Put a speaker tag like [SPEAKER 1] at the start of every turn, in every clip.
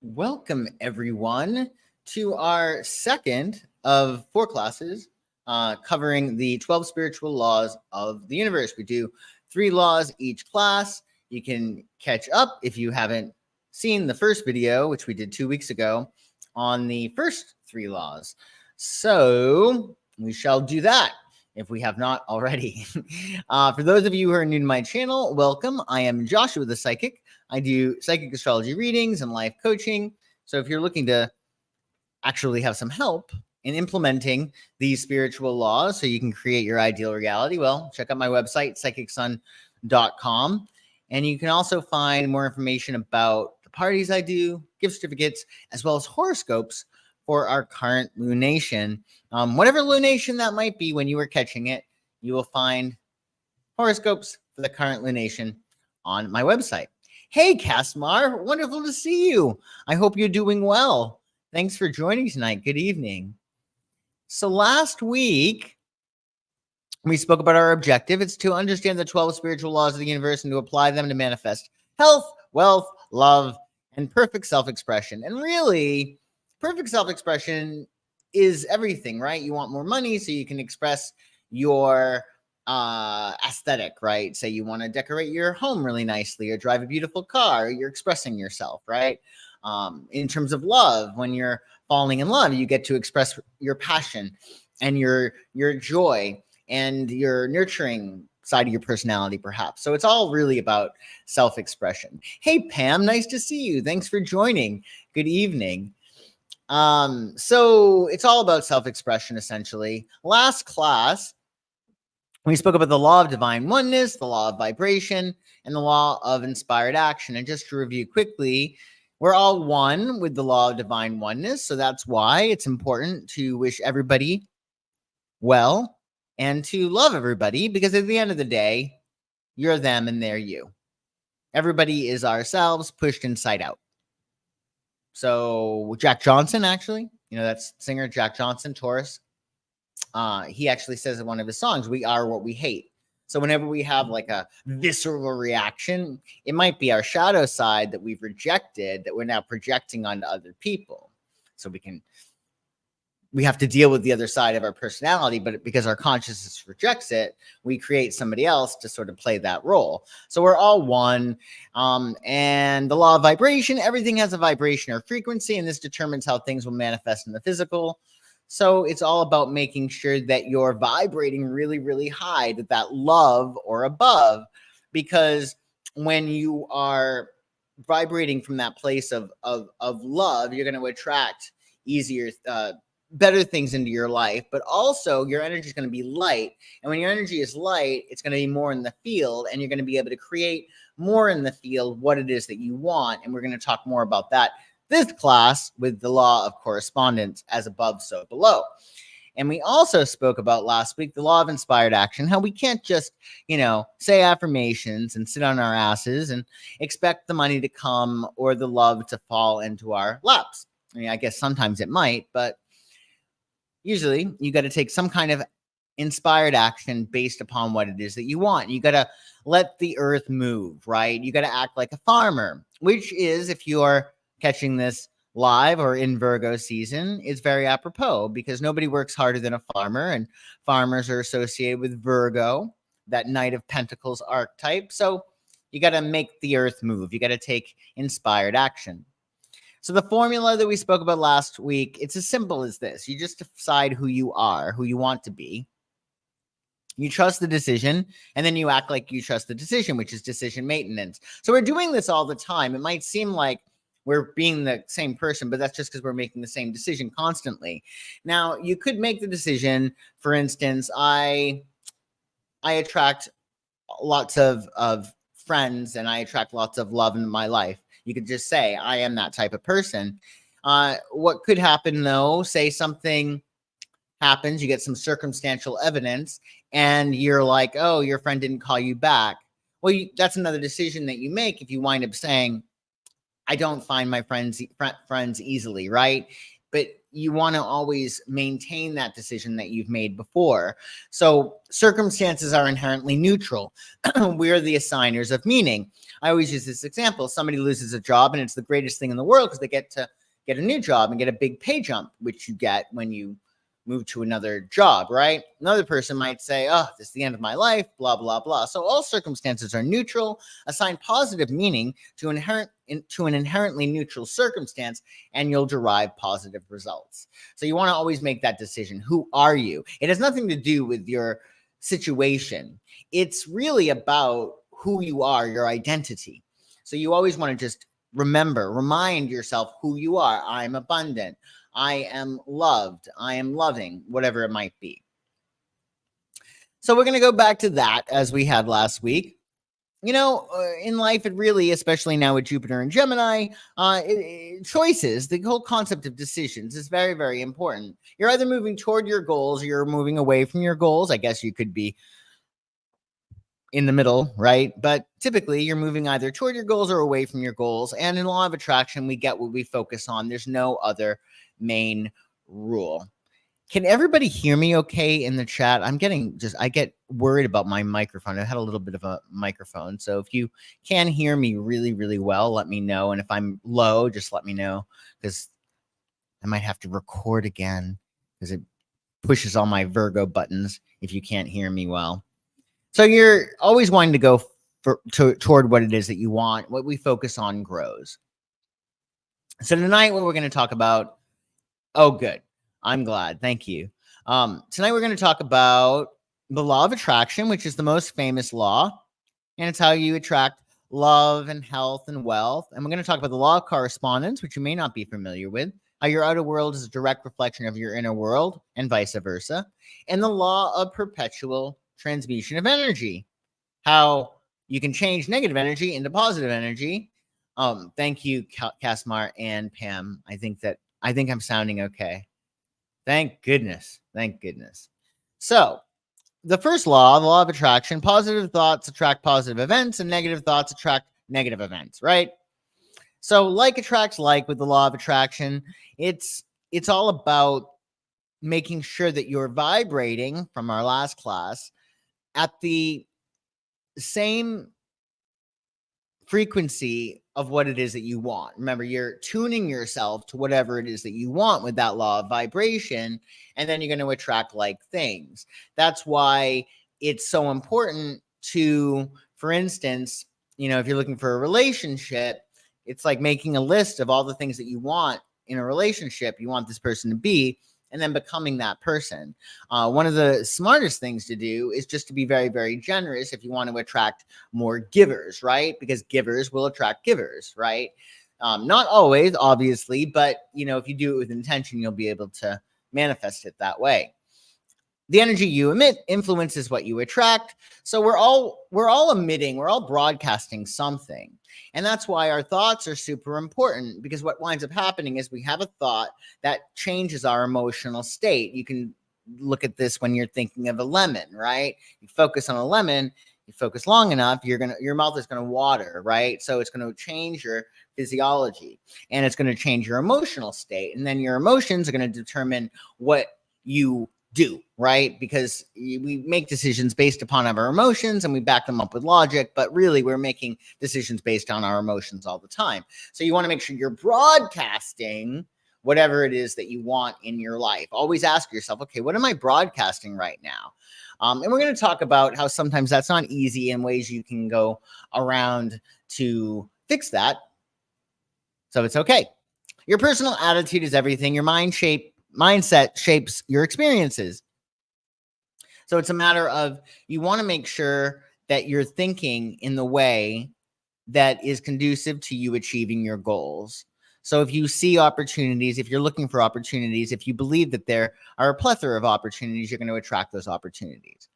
[SPEAKER 1] Welcome, everyone, to our second of 4 classes covering the 12 spiritual laws of the universe. We do 3 laws each class. You can catch up if you haven't seen the first video, which we did 2 weeks ago, on the first 3 laws. So we shall do that if we have not already. For those of you who are new to my channel, welcome. I am Joshua the Psychic. I do psychic astrology readings and life coaching. So if you're looking to actually have some help in implementing these spiritual laws so you can create your ideal reality, well, check out my website, psychicsun.com. And you can also find more information about the parties I do, gift certificates, as well as horoscopes for our current lunation. Whatever lunation that might be when you are catching it, you will find horoscopes for the current lunation on my website. Hey, Casmar, wonderful to see you. I hope you're doing well. Thanks for joining tonight. Good evening. So last week, we spoke about our objective. It's to understand the 12 spiritual laws of the universe and to apply them to manifest health, wealth, love, and perfect self-expression. And really, perfect self-expression is everything, right? You want more money so you can express your aesthetic, right? Say you want to decorate your home really nicely or drive a beautiful car, you're expressing yourself, right? In terms of love, when you're falling in love, you get to express your passion and your joy and your nurturing side of your personality, perhaps. So it's all really about self-expression. Hey, Pam, nice to see you. Thanks for joining. Good evening. So it's all about self-expression, essentially. Last class, we spoke about the law of divine oneness, the law of vibration, and the law of inspired action. And just to review quickly, we're all one with the law of divine oneness. So that's why it's important to wish everybody well and to love everybody, because at the end of the day, you're them and they're you. Everybody is ourselves pushed inside out. So Jack Johnson, actually, that's singer Jack Johnson, Taurus. He actually says in one of his songs, we are what we hate. So whenever we have like a visceral reaction, it might be our shadow side that we've rejected that we're now projecting onto other people. So we have to deal with the other side of our personality, but because our consciousness rejects it, we create somebody else to sort of play that role. So we're all one. And the law of vibration, everything has a vibration or frequency, and this determines how things will manifest in the physical. So it's all about making sure that you're vibrating really, really high, that love or above, because when you are vibrating from that place of love, you're going to attract easier, better things into your life, but also your energy is going to be light. And when your energy is light, it's going to be more in the field, and you're going to be able to create more in the field what it is that you want. And we're going to talk more about that this class with the law of correspondence, as above, so below. And we also spoke about last week the law of inspired action, how we can't just, say affirmations and sit on our asses and expect the money to come or the love to fall into our laps. I mean, I guess sometimes it might, but usually you got to take some kind of inspired action based upon what it is that you want. You got to let the earth move, right? You got to act like a farmer, which is, if you're catching this live or in Virgo season, is very apropos because nobody works harder than a farmer, and farmers are associated with Virgo, that Knight of Pentacles archetype. So you got to make the earth move. You got to take inspired action. So the formula that we spoke about last week, it's as simple as this. You just decide who you are, who you want to be. You trust the decision, and then you act like you trust the decision, which is decision maintenance. So we're doing this all the time. It might seem like we're being the same person, but that's just because we're making the same decision constantly. Now, you could make the decision, for instance, I attract lots of friends and I attract lots of love in my life. You could just say, I am that type of person. What could happen, though, say something happens, you get some circumstantial evidence, and you're like, oh, your friend didn't call you back. Well, that's another decision that you make if you wind up saying, I don't find my friends easily, right? but you want to always maintain that decision that you've made before. So circumstances are inherently neutral. We're the assigners of meaning. I always use this example. Somebody loses a job and it's the greatest thing in the world because they get to get a new job and get a big pay jump, which you get when you move to another job, right? Another person might say, oh, this is the end of my life, blah, blah, blah. So all circumstances are neutral. Assign positive meaning to an inherently neutral circumstance, and you'll derive positive results. So you want to always make that decision. Who are you? It has nothing to do with your situation. It's really about who you are, your identity. So you always want to just remind yourself who you are. I'm abundant. I am loved. I am loving, whatever it might be. So we're going to go back to that as we had last week. You know, in life, it really, especially now with Jupiter and Gemini, choices, the whole concept of decisions is very, very important. You're either moving toward your goals or you're moving away from your goals. I guess you could be in the middle, right? But typically you're moving either toward your goals or away from your goals. And in Law of Attraction, we get what we focus on. There's no other main rule. Can everybody hear me okay in the chat? I get worried about my microphone. I had a little bit of a microphone. So if you can hear me really, really well, let me know. And if I'm low, just let me know, because I might have to record again because it pushes all my Virgo buttons if you can't hear me well. So you're always wanting to go toward what it is that you want. What we focus on grows. So tonight, what we're going to talk about. Oh, good. I'm glad. Thank you. Tonight, we're going to talk about the Law of Attraction, which is the most famous law. And it's how you attract love and health and wealth. And we're going to talk about the Law of Correspondence, which you may not be familiar with. How your outer world is a direct reflection of your inner world and vice versa. And the Law of Perpetual Transmutation of energy, how you can change negative energy into positive energy. Thank you, Casmar and Pam. I think I'm sounding okay. Thank goodness. Thank goodness. So the first law, the Law of Attraction, positive thoughts attract positive events and negative thoughts attract negative events, right? So like attracts like with the Law of Attraction. It's all about making sure that you're vibrating, from our last class, at the same frequency of what it is that you want. Remember, you're tuning yourself to whatever it is that you want with that law of vibration, and then you're going to attract like things. That's why it's so important to, for instance, you know, if you're looking for a relationship, it's like making a list of all the things that you want in a relationship, you want this person to be, and then becoming that person. One of the smartest things to do is just to be very, very generous if you want to attract more givers, right? Because givers will attract givers, right? Not always, obviously, but, you know, if you do it with intention, you'll be able to manifest it that way. The energy you emit influences what you attract. So we're all emitting, we're all broadcasting something. And that's why our thoughts are super important, because what winds up happening is we have a thought that changes our emotional state. You can look at this when you're thinking of a lemon, right? You focus on a lemon, you focus long enough, your mouth is going to water, right? So it's going to change your physiology, and it's going to change your emotional state. And then your emotions are going to determine what you do, right? Because we make decisions based upon our emotions and we back them up with logic, but really we're making decisions based on our emotions all the time. So you want to make sure you're broadcasting whatever it is that you want in your life. Always ask yourself, okay, what am I broadcasting right now? And we're going to talk about how sometimes that's not easy and ways you can go around to fix that. So it's okay. Your personal attitude is everything. Your mindset shapes your experiences. So it's a matter of, you want to make sure that you're thinking in the way that is conducive to you achieving your goals. So if you see opportunities, if you're looking for opportunities, if you believe that there are a plethora of opportunities, you're going to attract those opportunities.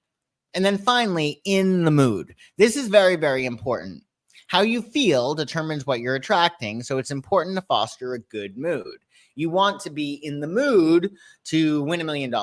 [SPEAKER 1] And then finally, in the mood. This is very, very important. How you feel determines what you're attracting. So it's important to foster a good mood. You want to be in the mood to win $1 million.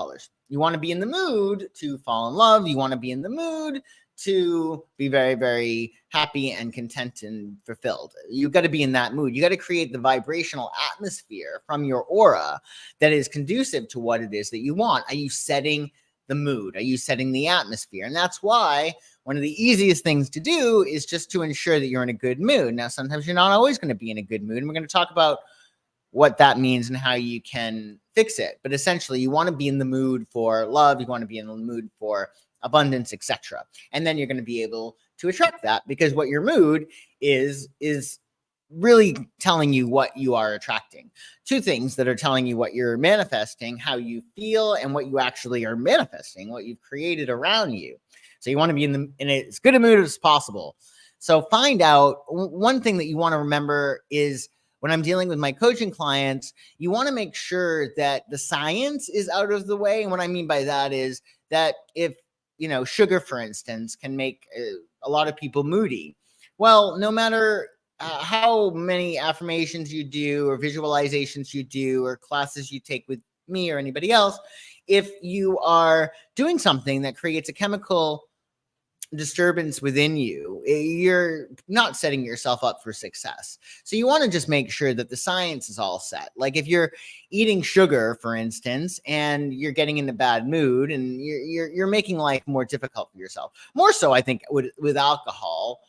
[SPEAKER 1] You want to be in the mood to fall in love. You want to be in the mood to be very, very happy and content and fulfilled. You've got to be in that mood. You got to create the vibrational atmosphere from your aura that is conducive to what it is that you want. Are you setting the mood? Are you setting the atmosphere? And that's why one of the easiest things to do is just to ensure that you're in a good mood. Now, sometimes you're not always going to be in a good mood, and we're going to talk about what that means and how you can fix it. But essentially, you want to be in the mood for love. You want to be in the mood for abundance, etc. And then you're going to be able to attract that, because what your mood is really telling you what you are attracting. Two things that are telling you what you're manifesting: how you feel, and what you actually are manifesting, what you've created around you. So you want to be in as good a mood as possible. So find out, one thing that you want to remember is, when I'm dealing with my coaching clients, you want to make sure that the science is out of the way. And what I mean by that is that if, sugar, for instance, can make a lot of people moody. Well, no matter how many affirmations you do, or visualizations you do, or classes you take with me or anybody else, if you are doing something that creates a chemical disturbance within you, you're not setting yourself up for success. So you want to just make sure that the science is all set. Like if you're eating sugar, for instance, and you're getting in a bad mood, and you're making life more difficult for yourself. More so, I think, with alcohol,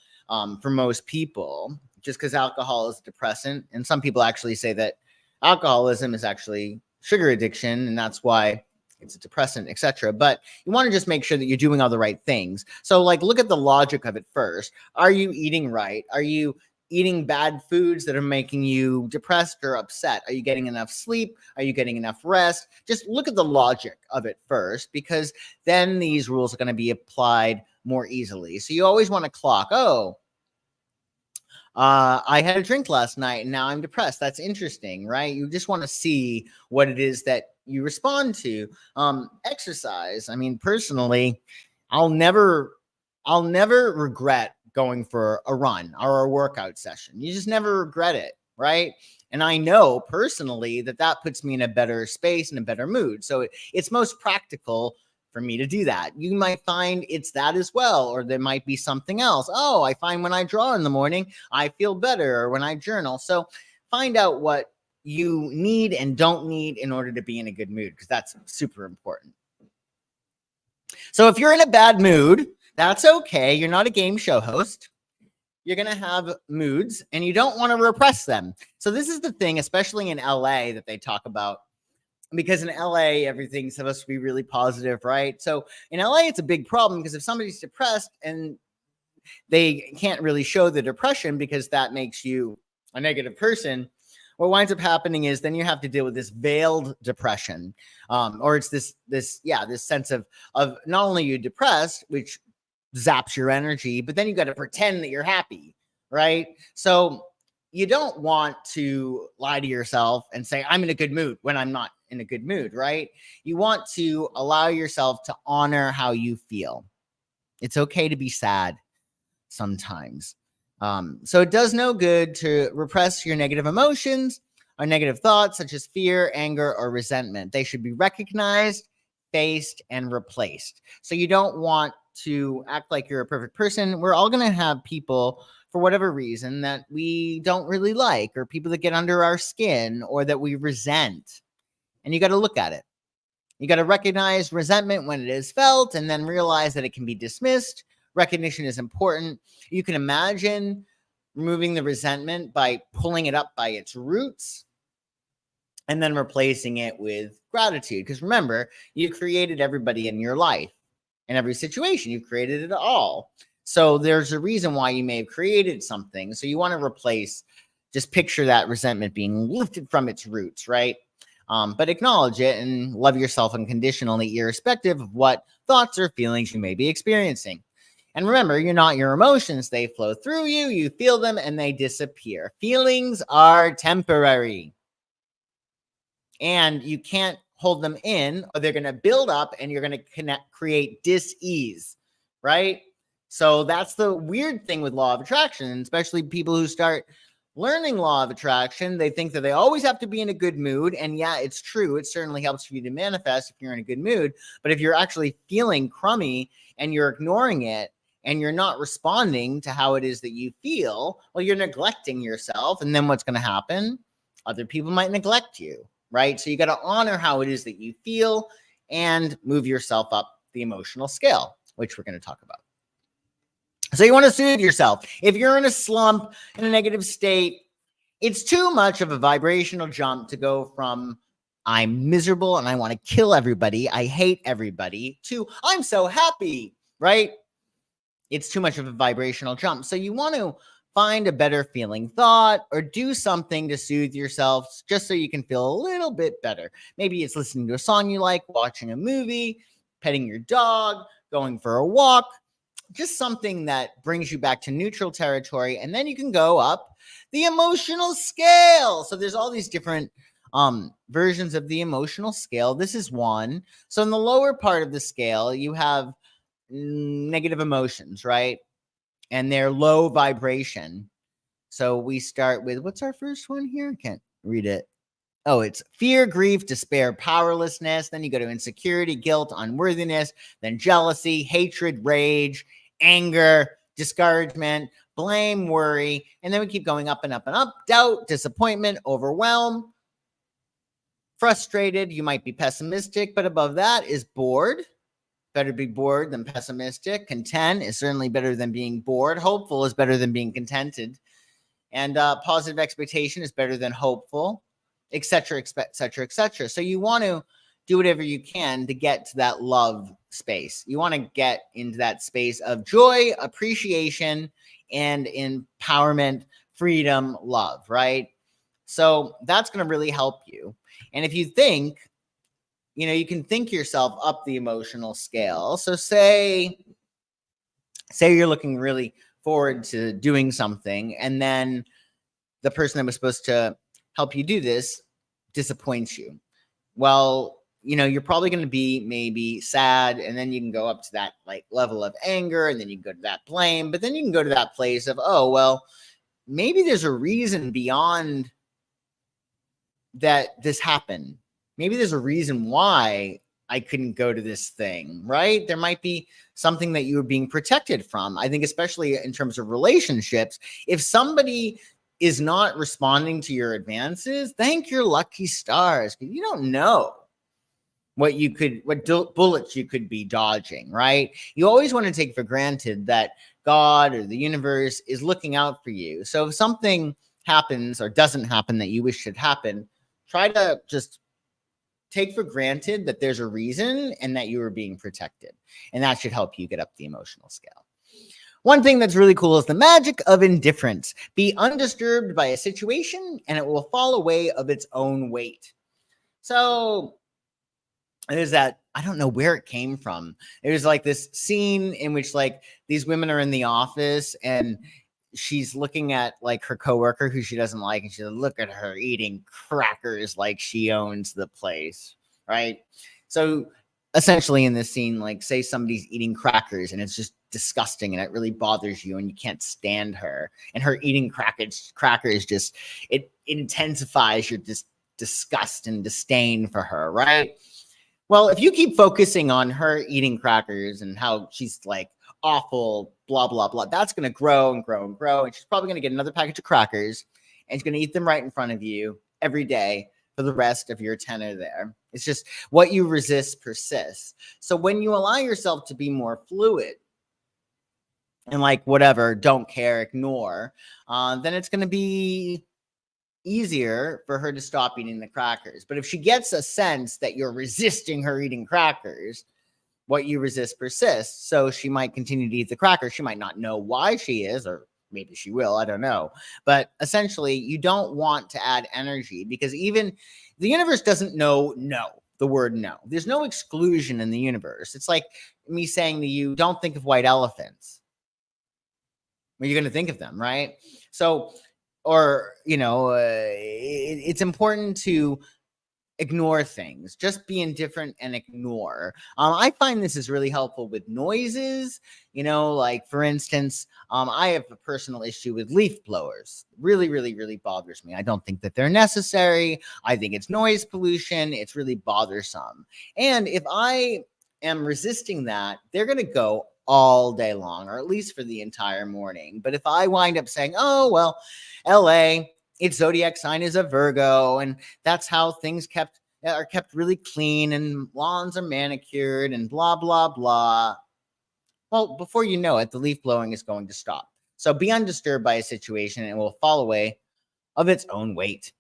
[SPEAKER 1] for most people, just because alcohol is a depressant. And some people actually say that alcoholism is actually sugar addiction, and that's why it's a depressant, etc. But you want to just make sure that you're doing all the right things. So look at the logic of it first. Are you eating right? Are you eating bad foods that are making you depressed or upset? Are you getting enough sleep? Are you getting enough rest? Just look at the logic of it first, because then these rules are going to be applied more easily. So you always want to clock, I had a drink last night and now I'm depressed. That's interesting, right? You just want to see what it is that you respond to. Exercise. I mean, personally, I'll never regret going for a run or a workout session. You just never regret it, right? And I know personally that puts me in a better space and a better mood. So it's most practical for me to do that. You might find it's that as well, or there might be something else. Oh, I find when I draw in the morning, I feel better, or when I journal. So find out what you need and don't need in order to be in a good mood, because that's super important. So if you're in a bad mood, that's okay. You're not a game show host. You're going to have moods and you don't want to repress them. So this is the thing, especially in LA, that they talk about. Because in LA, everything's supposed to be really positive, right? So in LA, it's a big problem, because if somebody's depressed and they can't really show the depression because that makes you a negative person, what winds up happening is then you have to deal with this veiled depression, or it's this sense of not only you depressed, which zaps your energy, but then you got to pretend that you're happy, right? So you don't want to lie to yourself and say, I'm in a good mood, when I'm not in a good mood, right? You want to allow yourself to honor how you feel. It's okay to be sad sometimes. So it does no good to repress your negative emotions or negative thoughts, such as fear, anger, or resentment. They should be recognized, faced, and replaced. So you don't want to act like you're a perfect person. We're all going to have people, for whatever reason, that we don't really like, or people that get under our skin, or that we resent. And you got to look at it. You got to recognize resentment when it is felt, and then realize that it can be dismissed. Recognition is important. You can imagine removing the resentment by pulling it up by its roots and then replacing it with gratitude. Because remember, you created everybody in your life, in every situation. You created it all. So there's a reason why you may have created something. So you want to replace, just picture that resentment being lifted from its roots, right? But acknowledge it and love yourself unconditionally, irrespective of what thoughts or feelings you may be experiencing. And remember, you're not your emotions. They flow through you, you feel them, and they disappear. Feelings are temporary. And you can't hold them in, or they're going to build up and you're going to create dis-ease, right? So that's the weird thing with law of attraction, especially people who start learning law of attraction. They think that they always have to be in a good mood. And yeah, it's true. It certainly helps for you to manifest if you're in a good mood. But if you're actually feeling crummy and you're ignoring it, and you're not responding to how it is that you feel, well, you're neglecting yourself. And then what's going to happen? Other people might neglect you, right? So you got to honor how it is that you feel and move yourself up the emotional scale, which we're going to talk about. So you want to soothe yourself. If you're in a slump, in a negative state, it's too much of a vibrational jump to go from I'm miserable and I want to kill everybody, I hate everybody, to I'm so happy, right? It's too much of a vibrational jump. So you want to find a better feeling thought or do something to soothe yourself just so you can feel a little bit better. Maybe it's listening to a song you like, watching a movie, petting your dog, going for a walk, just something that brings you back to neutral territory. And then you can go up the emotional scale. So there's all these different versions of the emotional scale. This is one. So in the lower part of the scale, you have negative emotions, right? And they're low vibration. So we start with, what's our first one here? I can't read it. Oh, it's fear, grief, despair, powerlessness. Then you go to insecurity, guilt, unworthiness, then jealousy, hatred, rage, anger, discouragement, blame, worry. And then we keep going up and up and up. Doubt, disappointment, overwhelm, frustrated. You might be pessimistic, but above that is bored. Better be bored than pessimistic. Content is certainly better than being bored. Hopeful is better than being contented. And positive expectation is better than hopeful, etc., etc., etc. So you want to do whatever you can to get to that love space. You want to get into that space of joy, appreciation, and empowerment, freedom, love, right? So that's going to really help you. And if you think, you can think yourself up the emotional scale. So say you're looking really forward to doing something, and then the person that was supposed to help you do this disappoints you. Well, you're probably going to be maybe sad, and then you can go up to that like level of anger, and then you can go to that blame, but then you can go to that place of, oh, well, maybe there's a reason beyond that this happened. Maybe there's a reason why I couldn't go to this thing, right? There might be something that you were being protected from. I think especially in terms of relationships, if somebody is not responding to your advances, thank your lucky stars, because you don't know what bullets you could be dodging, right? You always want to take for granted that God or the universe is looking out for you. So if something happens or doesn't happen that you wish should happen, try to just take for granted that there's a reason and that you are being protected. And that should help you get up the emotional scale. One thing that's really cool is the magic of indifference. Be undisturbed by a situation and it will fall away of its own weight. So there's that, I don't know where it came from. It was like this scene in which like these women are in the office and she's looking at like her coworker who she doesn't like, and she's like, look at her eating crackers like she owns the place, right? So essentially in this scene, like say somebody's eating crackers and it's just disgusting and it really bothers you and you can't stand her, and her eating crackers just, it intensifies your disgust and disdain for her, right? Well, if you keep focusing on her eating crackers and how she's like awful, blah, blah, blah, that's going to grow and grow and grow. And she's probably going to get another package of crackers and she's going to eat them right in front of you every day for the rest of your tenure there. It's just what you resist persists. So when you allow yourself to be more fluid and like whatever, don't care, ignore, then it's going to be easier for her to stop eating the crackers. But if she gets a sense that you're resisting her eating crackers, what you resist persists. So she might continue to eat the crackers. She might not know why she is, or maybe she will, I don't know. But essentially, you don't want to add energy, because even the universe doesn't know no, the word no. There's no exclusion in the universe. It's like me saying to you, don't think of white elephants. Well, you're going to think of them, right? So, or, it's important to ignore things. Just be indifferent and ignore. I find this is really helpful with noises. Like for instance, I have a personal issue with leaf blowers. Really, really, really bothers me. I don't think that they're necessary. I think it's noise pollution. It's really bothersome. And if I am resisting that, they're going to go all day long, or at least for the entire morning. But if I wind up saying, oh, well, LA, its zodiac sign is a Virgo, and that's how things are kept really clean, and lawns are manicured, and blah, blah, blah. Well, before you know it, the leaf blowing is going to stop. So be undisturbed by a situation, and it will fall away of its own weight.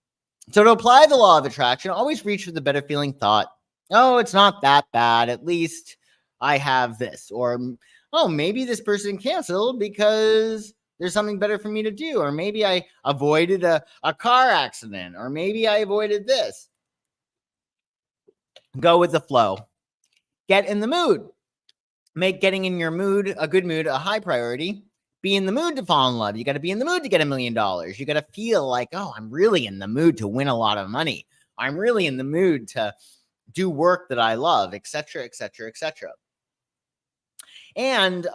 [SPEAKER 1] So to apply the law of attraction, always reach for the better feeling thought. Oh, it's not that bad. At least I have this. Or, oh, maybe this person canceled because there's something better for me to do. Or maybe I avoided a car accident. Or maybe I avoided this. Go with the flow. Get in the mood. Make getting in your mood, a good mood, a high priority. Be in the mood to fall in love. You got to be in the mood to get $1 million. You got to feel like, oh, I'm really in the mood to win a lot of money. I'm really in the mood to do work that I love, etc., etc., etc. And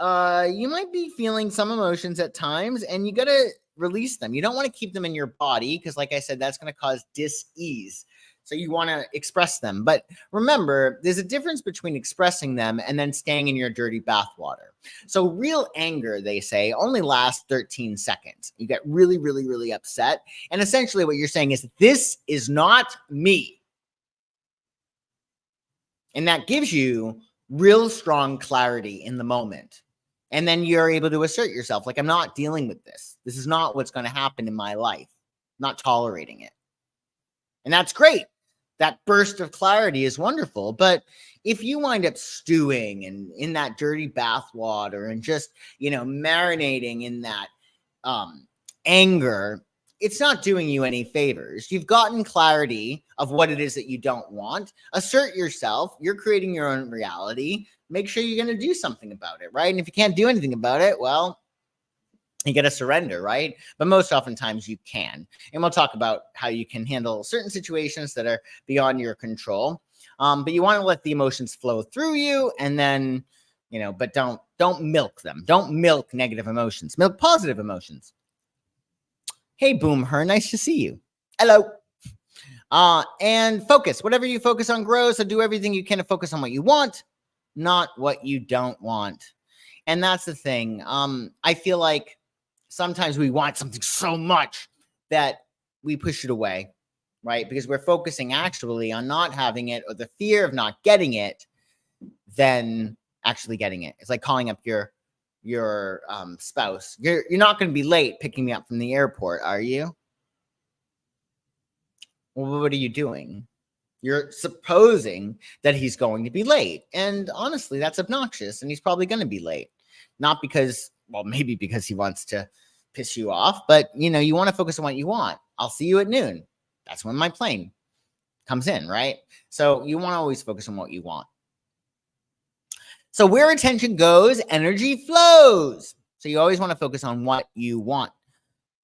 [SPEAKER 1] you might be feeling some emotions at times, and you got to release them. You don't want to keep them in your body because, like I said, that's going to cause dis-ease. So you want to express them. But remember, there's a difference between expressing them and then staying in your dirty bathwater. So real anger, they say, only lasts 13 seconds. You get really, really, really upset. And essentially what you're saying is, this is not me. And that gives you real strong clarity in the moment. And then you're able to assert yourself, like, I'm not dealing with this. This is not what's going to happen in my life. I'm not tolerating it. And that's great. That burst of clarity is wonderful. But if you wind up stewing and in that dirty bathwater and just, marinating in that anger, it's not doing you any favors. You've gotten clarity of what it is that you don't want. Assert yourself. You're creating your own reality. Make sure you're going to do something about it, right? And if you can't do anything about it, well, you got to surrender, right? But most oftentimes you can. And we'll talk about how you can handle certain situations that are beyond your control. But you want to let the emotions flow through you, and then, but don't milk them. Don't milk negative emotions. Milk positive emotions. Hey, Boom Her, nice to see you. Hello. And focus. Whatever you focus on grows. So do everything you can to focus on what you want, not what you don't want. And that's the thing. I feel like sometimes we want something so much that we push it away, right? Because we're focusing actually on not having it, or the fear of not getting it, than actually getting it. It's like calling up your spouse. You're not going to be late picking me up from the airport, are you? Well, what are you doing? You're supposing that he's going to be late. And honestly, that's obnoxious. And he's probably going to be late. Not because, well, maybe because he wants to piss you off, but you want to focus on what you want. I'll see you at noon. That's when my plane comes in, right? So you want to always focus on what you want. So where attention goes, energy flows. So you always want to focus on what you want,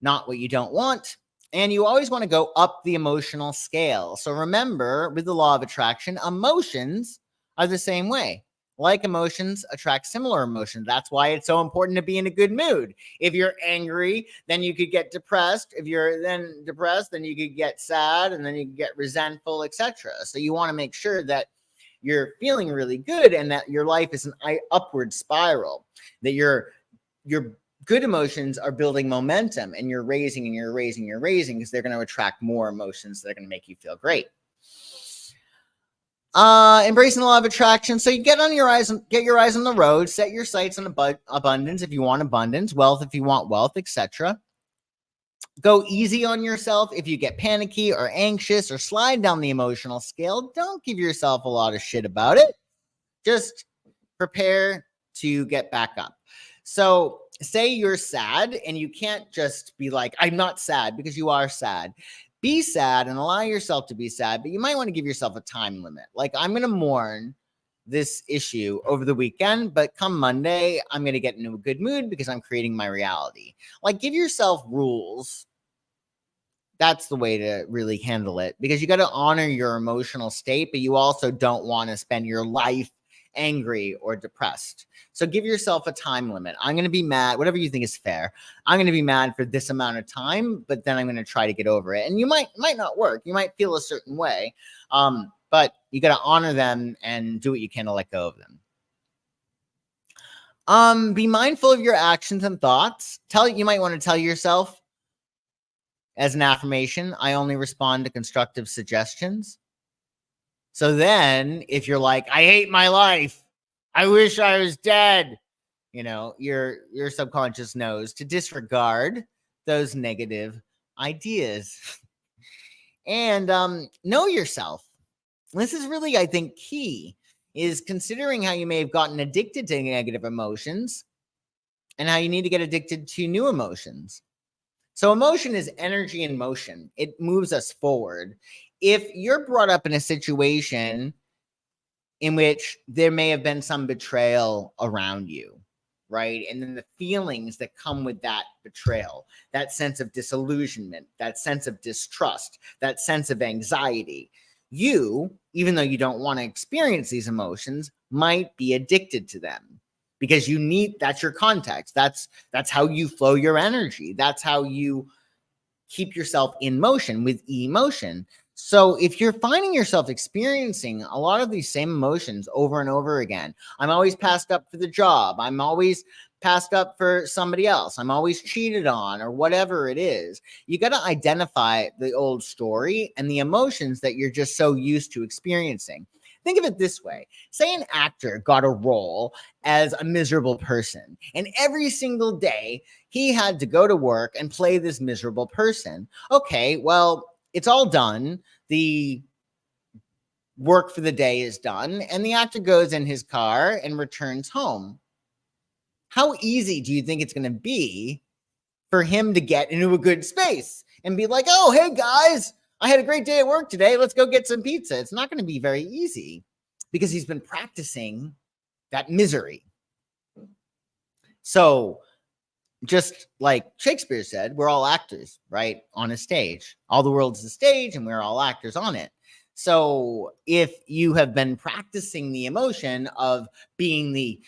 [SPEAKER 1] not what you don't want. And you always want to go up the emotional scale. So remember, with the law of attraction, emotions are the same way. Like emotions attract similar emotions. That's why it's so important to be in a good mood. If you're angry, then you could get depressed. If you're then depressed, then you could get sad, and then you could get resentful, etc. So you want to make sure that you're feeling really good, and that your life is an upward spiral, that your good emotions are building momentum, and you're raising and you're raising, because they're going to attract more emotions that are going to make you feel great. Embracing the law of attraction. So you get your eyes on the road, set your sights on abundance if you want abundance, wealth if you want wealth, etc. Go easy on yourself if you get panicky or anxious or slide down the emotional scale. Don't give yourself a lot of shit about it. Just prepare to get back up. So say you're sad, and you can't just be like, I'm not sad, because you are sad. Be sad and allow yourself to be sad, but you might want to give yourself a time limit. Like, I'm going to mourn this issue over the weekend, but come Monday, I'm going to get into a good mood because I'm creating my reality. Like, give yourself rules. That's the way to really handle it, because you got to honor your emotional state, but you also don't want to spend your life angry or depressed. So give yourself a time limit. I'm going to be mad, whatever you think is fair. I'm going to be mad for this amount of time, but then I'm going to try to get over it. And you might not work. You might feel a certain way, but you got to honor them and do what you can to let go of them. Be mindful of your actions and thoughts. You might want to tell yourself as an affirmation, I only respond to constructive suggestions. So then if you're like, I hate my life, I wish I was dead, your subconscious knows to disregard those negative ideas. And know yourself. This is really, I think, key, is considering how you may have gotten addicted to negative emotions and how you need to get addicted to new emotions. So emotion is energy in motion. It moves us forward. If you're brought up in a situation in which there may have been some betrayal around you, right? And then the feelings that come with that betrayal, that sense of disillusionment, that sense of distrust, that sense of anxiety, you, even though you don't want to experience these emotions, might be addicted to them because that's your context. That's how you flow your energy. That's how you keep yourself in motion with emotion. So if you're finding yourself experiencing a lot of these same emotions over and over again, I'm always passed up for the job, I'm always passed up for somebody else, I'm always cheated on, or whatever it is, you got to identify the old story and the emotions that you're just so used to experiencing. Think of it this way. Say an actor got a role as a miserable person, and every single day he had to go to work and play this miserable person. Okay, well, it's all done. The work for the day is done, and the actor goes in his car and returns home. How easy do you think it's going to be for him to get into a good space and be like, oh, hey, guys, I had a great day at work today. Let's go get some pizza. It's not going to be very easy because he's been practicing that misery. So just like Shakespeare said, we're all actors, right? On a stage. All the world's a stage and we're all actors on it. So if you have been practicing the emotion of being the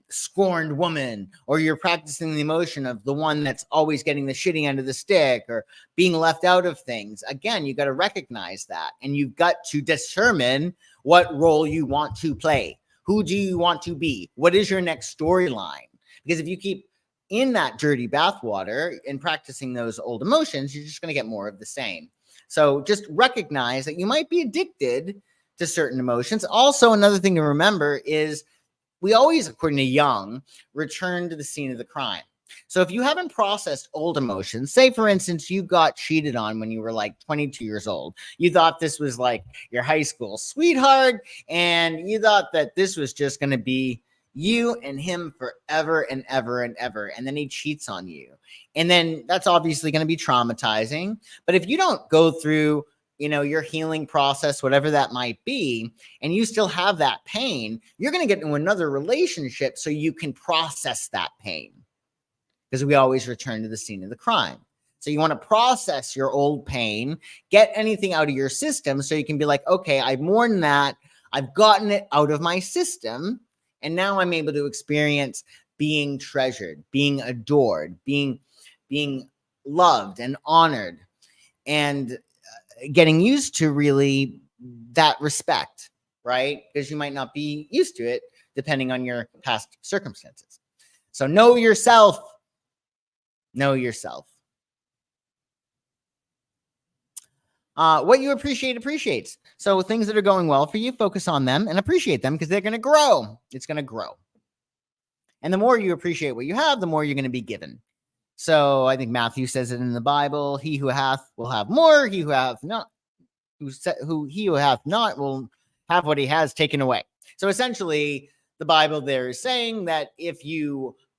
[SPEAKER 1] scorned woman, or you're practicing the emotion of the one that's always getting the shitty end of the stick, or being left out of things, again, you got to recognize that. And you've got to determine what role you want to play. Who do you want to be? What is your next storyline? Because if you keep in that dirty bathwater and practicing those old emotions, you're just going to get more of the same. So just recognize that you might be addicted to certain emotions. Also, another thing to remember is we always, according to Jung, return to the scene of the crime. So if you haven't processed old emotions, say, for instance, you got cheated on when you were like 22 years old. You thought this was like your high school sweetheart, and you thought that this was just going to be you and him forever and ever and ever. And then he cheats on you. And then that's obviously going to be traumatizing. But if you don't go through, your healing process, whatever that might be, and you still have that pain, you're going to get into another relationship so you can process that pain. Because we always return to the scene of the crime. So you want to process your old pain, get anything out of your system so you can be like, okay, I've mourned that. I've gotten it out of my system. And now I'm able to experience being treasured, being adored, being loved and honored, and getting used to really that respect, right? Because you might not be used to it depending on your past circumstances. So know yourself. Know yourself. What you appreciate appreciates. So things that are going well for you, focus on them and appreciate them because they're going to grow. It's going to grow. And the more you appreciate what you have, the more you're going to be given. So I think Matthew says it in the Bible, he who hath will have more, he who hath not will have what he has taken away. So essentially, the Bible there is saying that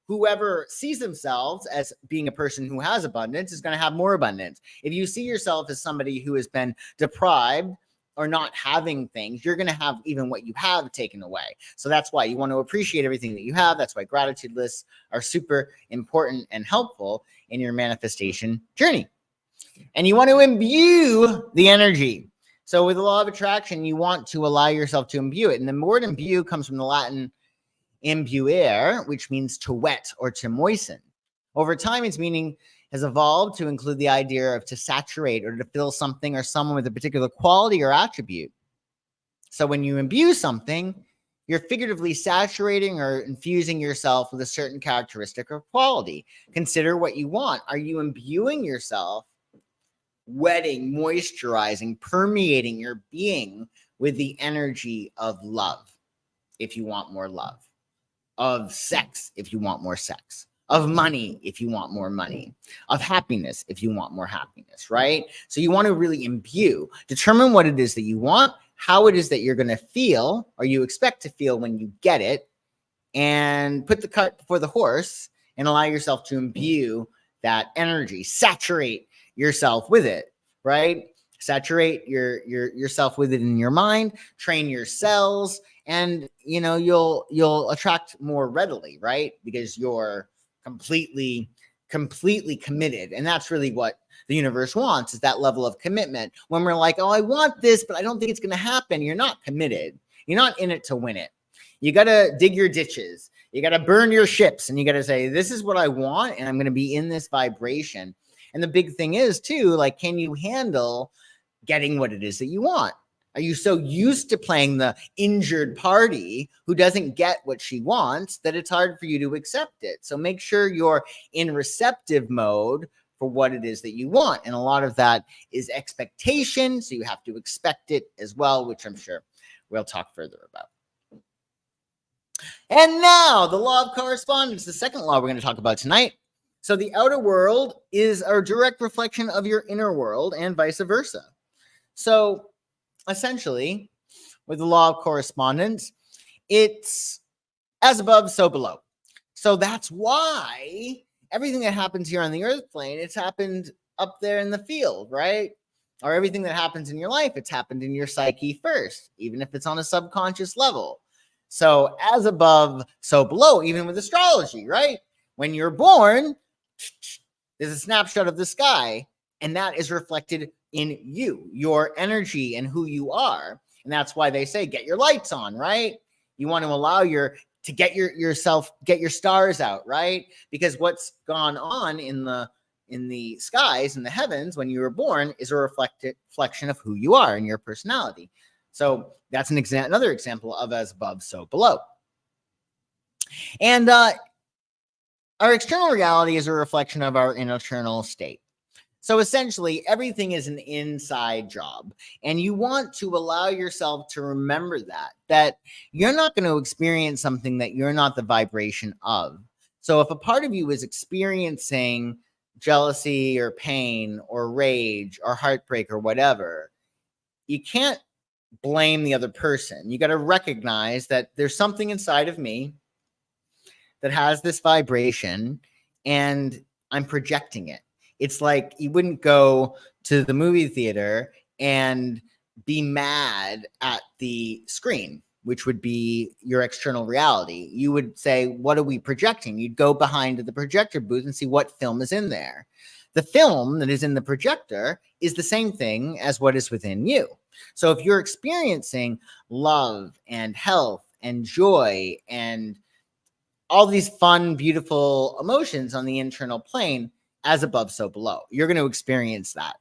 [SPEAKER 1] whoever sees themselves as being a person who has abundance is going to have more abundance. If you see yourself as somebody who has been deprived or not having things, you're going to have even what you have taken away. So that's why you want to appreciate everything that you have. That's why gratitude lists are super important and helpful in your manifestation journey. And you want to imbue the energy. So with the law of attraction, you want to allow yourself to imbue it. And the word imbue comes from the Latin imbuere, which means to wet or to moisten. Over time, its meaning has evolved to include the idea of to saturate or to fill something or someone with a particular quality or attribute. So when you imbue something, You're figuratively saturating or infusing yourself with a certain characteristic or quality. Consider what you want. Are you imbuing yourself, wetting, moisturizing, permeating your being with the energy of love, if you want more love, of sex, if you want more sex, of money, if you want more money, of happiness, if you want more happiness, right? So you want to really imbue, determine what it is that you want, how it is that you're going to feel, or you expect to feel when you get it, and put the cart before the horse and allow yourself to imbue that energy, saturate yourself with it, right? Saturate yourself with it in your mind, train your cells, and you'll attract more readily, right? Because you're completely committed. And that's really what the universe wants, is that level of commitment. When we're like, oh, I want this, but I don't think it's going to happen, you're not committed. You're not in it to win it. You got to dig your ditches. You got to burn your ships, and you got to say, this is what I want, and I'm going to be in this vibration. And the big thing is too, like, can you handle getting what it is that you want? Are you so used to playing the injured party who doesn't get what she wants that it's hard for you to accept it? So make sure you're in receptive mode for what it is that you want. And a lot of that is expectation. So you have to expect it as well, which I'm sure we'll talk further about. And now the law of correspondence, the second law we're going to talk about tonight. So the outer world is a direct reflection of your inner world and vice versa. So essentially, with the law of correspondence, it's as above, so below. So that's why everything that happens here on the earth plane, it's happened up there in the field, right? Or everything that happens in your life, it's happened in your psyche first, even if it's on a subconscious level. So as above, so below, even with astrology, right? When you're born, there's a snapshot of the sky, and that is reflected in you, your energy and who you are. And that's why they say, get your lights on, right? You want to allow to get yourself, get your stars out, right? Because what's gone on in the skies, in the heavens, when you were born, is a reflection of who you are and your personality. So that's another example of as above, so below. And our external reality is a reflection of our internal state. So essentially, everything is an inside job. And you want to allow yourself to remember that you're not going to experience something that you're not the vibration of. So if a part of you is experiencing jealousy or pain or rage or heartbreak or whatever, you can't blame the other person. You got to recognize that there's something inside of me that has this vibration and I'm projecting it. It's like you wouldn't go to the movie theater and be mad at the screen, which would be your external reality. You would say, what are we projecting? You'd go behind the projector booth and see what film is in there. The film that is in the projector is the same thing as what is within you. So if you're experiencing love and health and joy and all these fun, beautiful emotions on the internal plane, as above, so below, you're going to experience that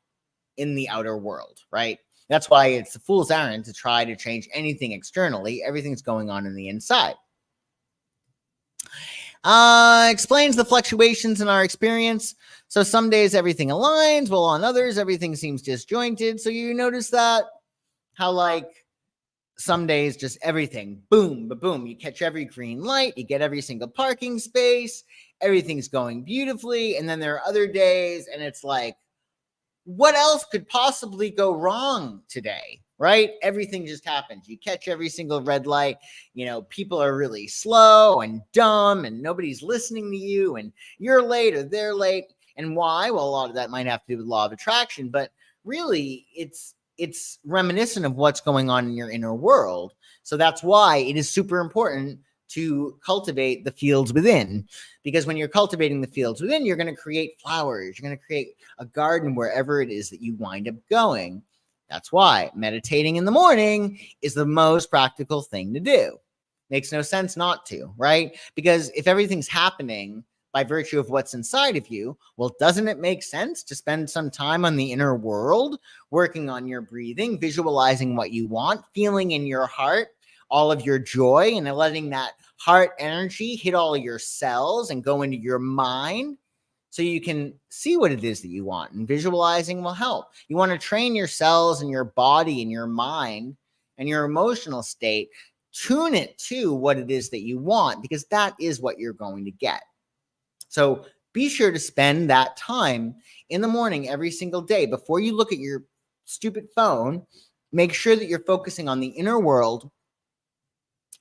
[SPEAKER 1] in the outer world, right? That's why it's a fool's errand to try to change anything externally. Everything's going on in the inside. Explains the fluctuations in our experience. So some days everything aligns, while on others everything seems disjointed. So you notice that how like some days just everything, boom, boom, you catch every green light, you get every single parking space, everything's going beautifully. And then there are other days and it's like, what else could possibly go wrong today, right? Everything just happens. You catch every single red light. You know, people are really slow and dumb and nobody's listening to you and you're late or they're late. And why? Well, a lot of that might have to do with law of attraction, but really it's reminiscent of what's going on in your inner world. So that's why it is super important to cultivate the fields within, because when you're cultivating the fields within, you're going to create flowers. You're going to create a garden wherever it is that you wind up going. That's why meditating in the morning is the most practical thing to do. Makes no sense not to, right? Because if everything's happening by virtue of what's inside of you, well, doesn't it make sense to spend some time on the inner world, working on your breathing, visualizing what you want, feeling in your heart, all of your joy and letting that heart energy hit all of your cells and go into your mind so you can see what it is that you want. And visualizing will help. You want to train your cells and your body and your mind and your emotional state. Tune it to what it is that you want, because that is what you're going to get. So be sure to spend that time in the morning every single day before you look at your stupid phone. Make sure that you're focusing on the inner world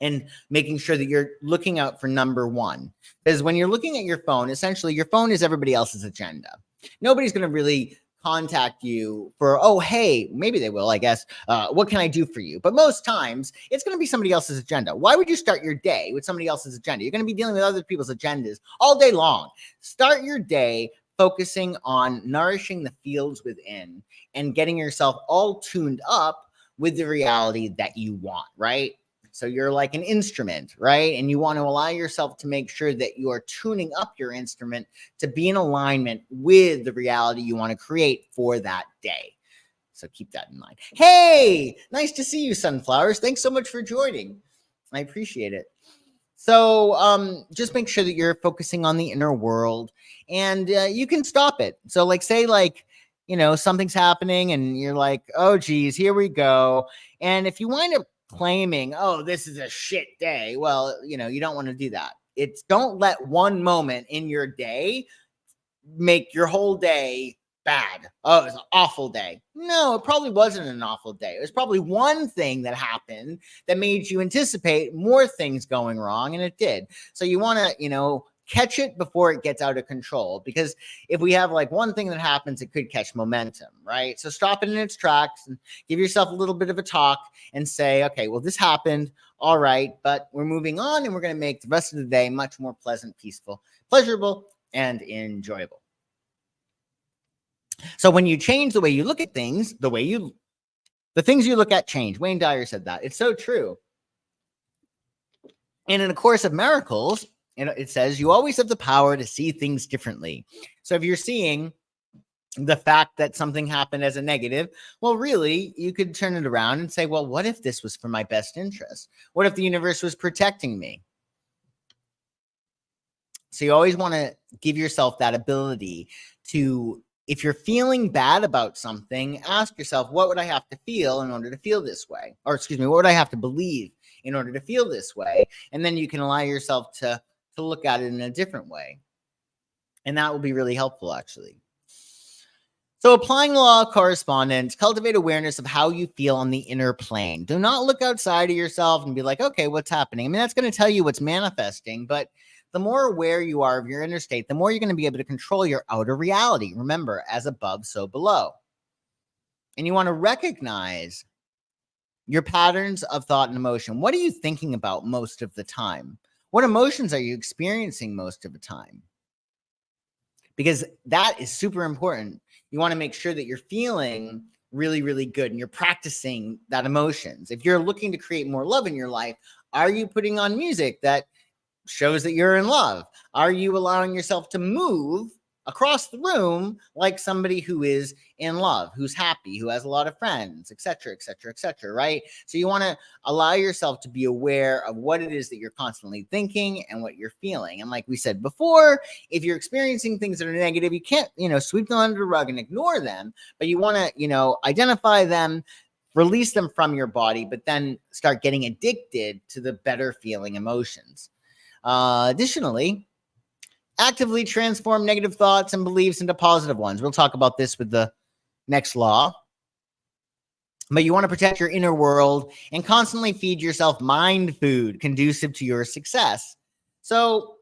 [SPEAKER 1] and making sure that you're looking out for number one. Because when you're looking at your phone, essentially your phone is everybody else's agenda. Nobody's going to really contact you for, oh, hey, maybe they will, I guess. What can I do for you? But most times it's going to be somebody else's agenda. Why would you start your day with somebody else's agenda? You're going to be dealing with other people's agendas all day long. Start your day focusing on nourishing the fields within and getting yourself all tuned up with the reality that you want, right? So you're like an instrument, right? And you want to allow yourself to make sure that you are tuning up your instrument to be in alignment with the reality you want to create for that day. So keep that in mind. Hey, nice to see you, Sunflowers. Thanks so much for joining. I appreciate it. So just make sure that you're focusing on the inner world, and you can stop it. So like, say like, you know, something's happening and you're like, oh, geez, here we go. And if you wind up claiming, oh, this is a shit day, well, you know, you don't want to do that. It's don't let one moment in your day make your whole day bad. Oh, it's an awful day. No, it probably wasn't an awful day. It was probably one thing that happened that made you anticipate more things going wrong, and it did. So you want to, you know, catch it before it gets out of control, because if we have like one thing that happens, it could catch momentum, right? So stop it in its tracks and give yourself a little bit of a talk and say, okay, well, this happened. All right, but we're moving on, and we're going to make the rest of the day much more pleasant, peaceful, pleasurable, and enjoyable. So when you change the way you look at things, the things you look at change. Wayne Dyer said that. It's so true. And in A Course of Miracles, it says you always have the power to see things differently. So if you're seeing the fact that something happened as a negative, well, really, you could turn it around and say, well, what if this was for my best interest? What if the universe was protecting me? So you always want to give yourself that ability to, if you're feeling bad about something, ask yourself, what would I have to feel in order to feel this way? Or excuse me, what would I have to believe in order to feel this way? And then you can allow yourself to look at it in a different way. And that will be really helpful, actually. So applying the law of correspondence, cultivate awareness of how you feel on the inner plane. Do not look outside of yourself and be like, okay, what's happening? I mean, that's going to tell you what's manifesting, but the more aware you are of your inner state, the more you're going to be able to control your outer reality. Remember, as above, so below. And you want to recognize your patterns of thought and emotion. What are you thinking about most of the time? What emotions are you experiencing most of the time? Because that is super important. You want to make sure that you're feeling really, really good and you're practicing that emotions. If you're looking to create more love in your life, are you putting on music that shows that you're in love? Are you allowing yourself to move across the room like somebody who is in love, who's happy, who has a lot of friends, etc., etc., etc., right? So you want to allow yourself to be aware of what it is that you're constantly thinking and what you're feeling. And like we said before, if you're experiencing things that are negative, you can't, sweep them under the rug and ignore them, but you want to, identify them, release them from your body, but then start getting addicted to the better feeling emotions. Additionally, actively transform negative thoughts and beliefs into positive ones. We'll talk about this with the next law. But you want to protect your inner world and constantly feed yourself mind food conducive to your success. So,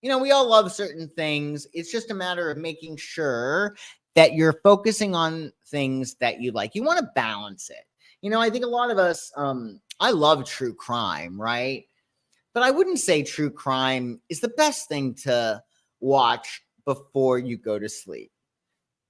[SPEAKER 1] we all love certain things. It's just a matter of making sure that you're focusing on things that you like. You want to balance it. I think a lot of us, I love true crime, right? But I wouldn't say true crime is the best thing to watch before you go to sleep.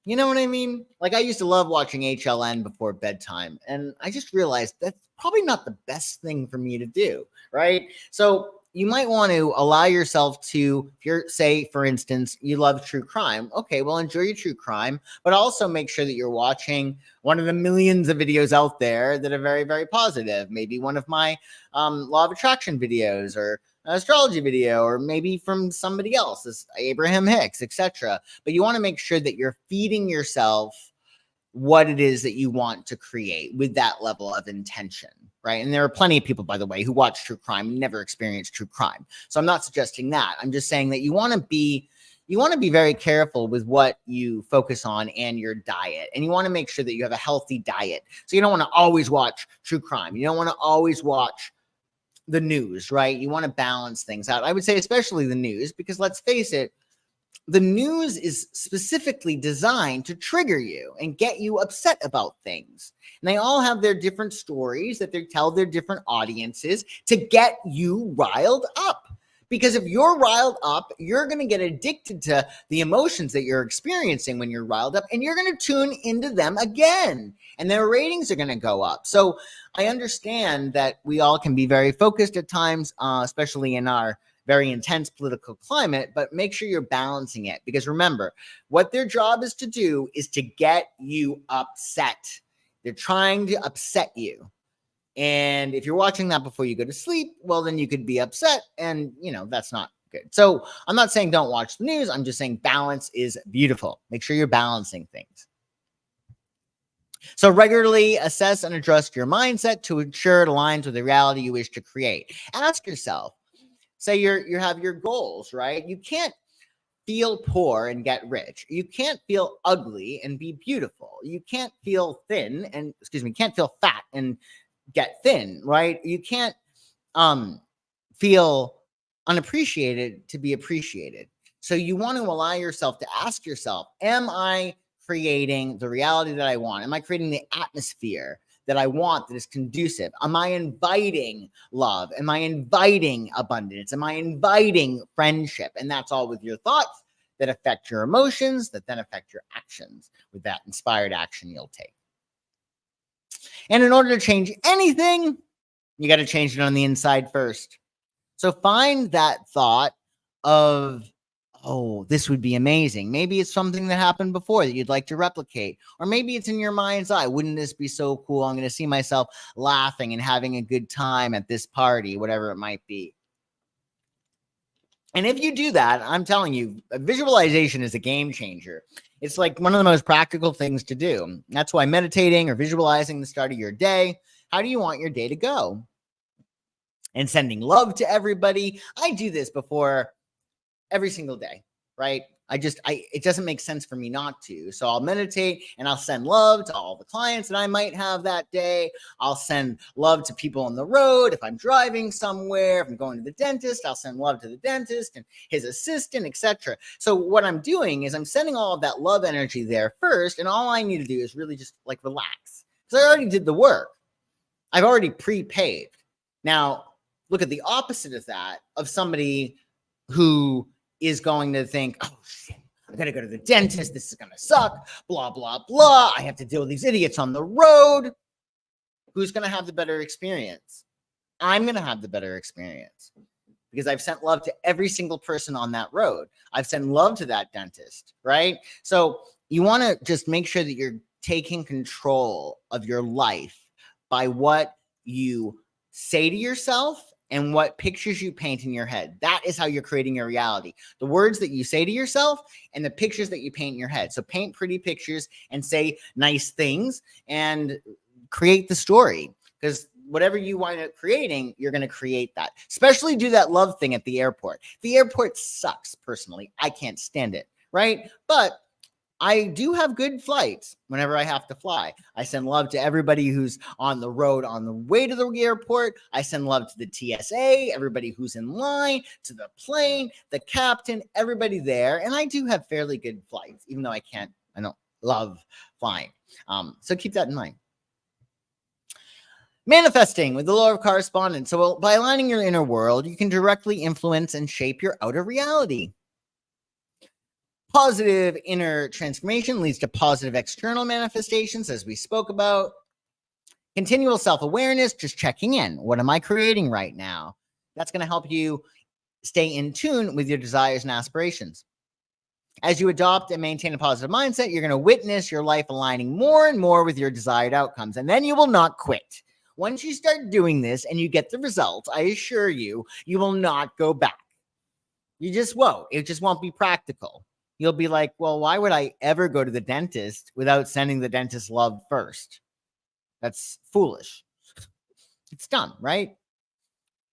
[SPEAKER 1] You know what I mean? Like, I used to love watching HLN before bedtime, and I just realized that's probably not the best thing for me to do, right? So you might want to allow yourself to, if you're, say, for instance, you love true crime. Okay, well, enjoy your true crime, but also make sure that you're watching one of the millions of videos out there that are very, very positive. Maybe one of my law of attraction videos, or an astrology video, or maybe from somebody else, this Abraham Hicks, etc. But you want to make sure that you're feeding yourself what it is that you want to create with that level of intention, right? And there are plenty of people, by the way, who watch true crime and never experience true crime. So I'm not suggesting that. I'm just saying that you want to be very careful with what you focus on and your diet. And you want to make sure that you have a healthy diet. So you don't want to always watch true crime. You don't want to always watch the news, right? You want to balance things out. I would say especially the news, because let's face it, the news is specifically designed to trigger you and get you upset about things. And they all have their different stories that they tell their different audiences to get you riled up. Because if you're riled up, you're going to get addicted to the emotions that you're experiencing when you're riled up, and you're going to tune into them again, and their ratings are going to go up. So I understand that we all can be very focused at times, especially in our very intense political climate, but make sure you're balancing it, because remember, what their job is to do is to get you upset. They're trying to upset you. And if you're watching that before you go to sleep, well, then you could be upset, and that's not good. So I'm not saying don't watch the news. I'm just saying balance is beautiful. Make sure you're balancing things. So regularly assess and adjust your mindset to ensure it aligns with the reality you wish to create. Ask yourself, say you have your goals, right? You can't feel poor and get rich. You can't feel ugly and be beautiful. You can't feel can't feel fat and get thin, right? You can't feel unappreciated to be appreciated. So you want to allow yourself to ask yourself, am I creating the reality that I want? Am I creating the atmosphere that I want that is conducive? Am I inviting love? Am I inviting abundance? Am I inviting friendship? And that's all with your thoughts that affect your emotions, that then affect your actions with that inspired action you'll take. And in order to change anything, you got to change it on the inside first. So find that thought of, oh, this would be amazing. Maybe it's something that happened before that you'd like to replicate. Or maybe it's in your mind's eye. Wouldn't this be so cool? I'm going to see myself laughing and having a good time at this party, whatever it might be. And if you do that, I'm telling you, visualization is a game changer. It's like one of the most practical things to do. That's why meditating or visualizing the start of your day. How do you want your day to go? And sending love to everybody. I do this before every single day, right? It doesn't make sense for me not to. So I'll meditate and I'll send love to all the clients that I might have that day. I'll send love to people on the road. If I'm driving somewhere, if I'm going to the dentist, I'll send love to the dentist and his assistant, etc. So what I'm doing is I'm sending all of that love energy there first. And all I need to do is really just like relax, because I already did the work. I've already pre-paved. Now, look at the opposite of that, of somebody who is going to think, oh shit, I gotta go to the dentist. This is gonna suck. Blah, blah, blah. I have to deal with these idiots on the road. Who's gonna have the better experience? I'm gonna have the better experience because I've sent love to every single person on that road. I've sent love to that dentist, right? So you wanna just make sure that you're taking control of your life by what you say to yourself and what pictures you paint in your head. That is how you're creating your reality. The words that you say to yourself and the pictures that you paint in your head. So paint pretty pictures and say nice things and create the story. Because whatever you wind up creating, you're going to create that. Especially do that love thing at the airport. The airport sucks, personally. I can't stand it, right? But I do have good flights whenever I have to fly. I send love to everybody who's on the road on the way to the airport. I send love to the TSA, everybody who's in line, to the plane, the captain, everybody there. And I do have fairly good flights, even though I don't love flying. So keep that in mind. Manifesting with the Law of Correspondence. So by aligning your inner world, you can directly influence and shape your outer reality. Positive inner transformation leads to positive external manifestations, as we spoke about. Continual self-awareness, just checking in. What am I creating right now? That's going to help you stay in tune with your desires and aspirations. As you adopt and maintain a positive mindset, you're going to witness your life aligning more and more with your desired outcomes, and then you will not quit. Once you start doing this and you get the results, I assure you, you will not go back. You just won't. It just won't be practical. You'll be like, well, why would I ever go to the dentist without sending the dentist love first? That's foolish. It's dumb, right?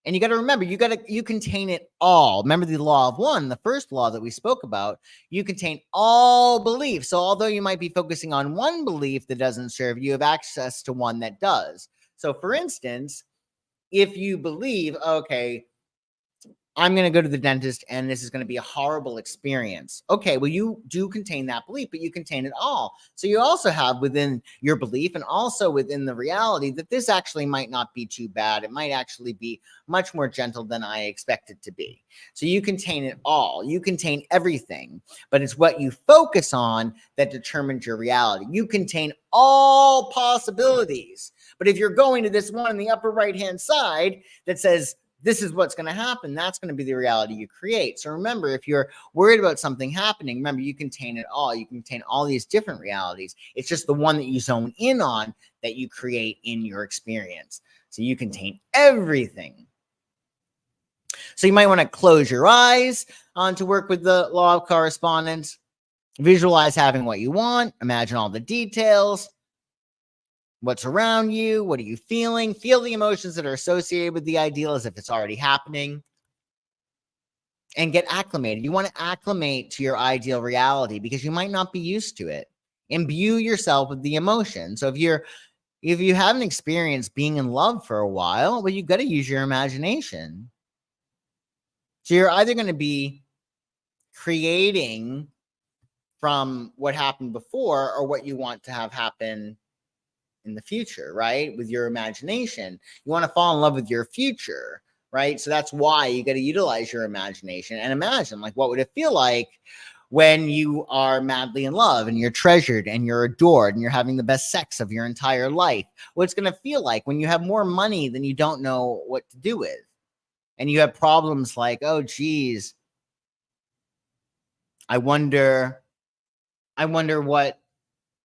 [SPEAKER 1] And you got to remember, you contain it all. Remember the law of one, the first law that we spoke about. You contain all beliefs. So although you might be focusing on one belief that doesn't serve you, you have access to one that does. So for instance, if you believe, okay, I'm going to go to the dentist and this is going to be a horrible experience. Okay, well, you do contain that belief, but you contain it all. So you also have within your belief and also within the reality that this actually might not be too bad. It might actually be much more gentle than I expect it to be. So you contain it all. You contain everything, but it's what you focus on that determines your reality. You contain all possibilities. But if you're going to this one in the upper right-hand side that says, this is what's going to happen, that's going to be the reality you create. So remember, if you're worried about something happening, remember, you contain it all. You contain all these different realities. It's just the one that you zone in on that you create in your experience. So you contain everything. So you might want to close your eyes to work with the law of correspondence. Visualize having what you want. Imagine all the details. What's around you? What are you feeling? Feel the emotions that are associated with the ideal as if it's already happening. And get acclimated. You want to acclimate to your ideal reality because you might not be used to it. Imbue yourself with the emotion. So if you haven't experienced being in love for a while, well, you got to use your imagination. So you're either going to be creating from what happened before or what you want to have happen in the future, right? With your imagination, you want to fall in love with your future, right? So that's why you got to utilize your imagination and imagine, like, what would it feel like when you are madly in love and you're treasured and you're adored and you're having the best sex of your entire life? What's going to feel like when you have more money than you don't know what to do with, and you have problems like, oh geez, I wonder what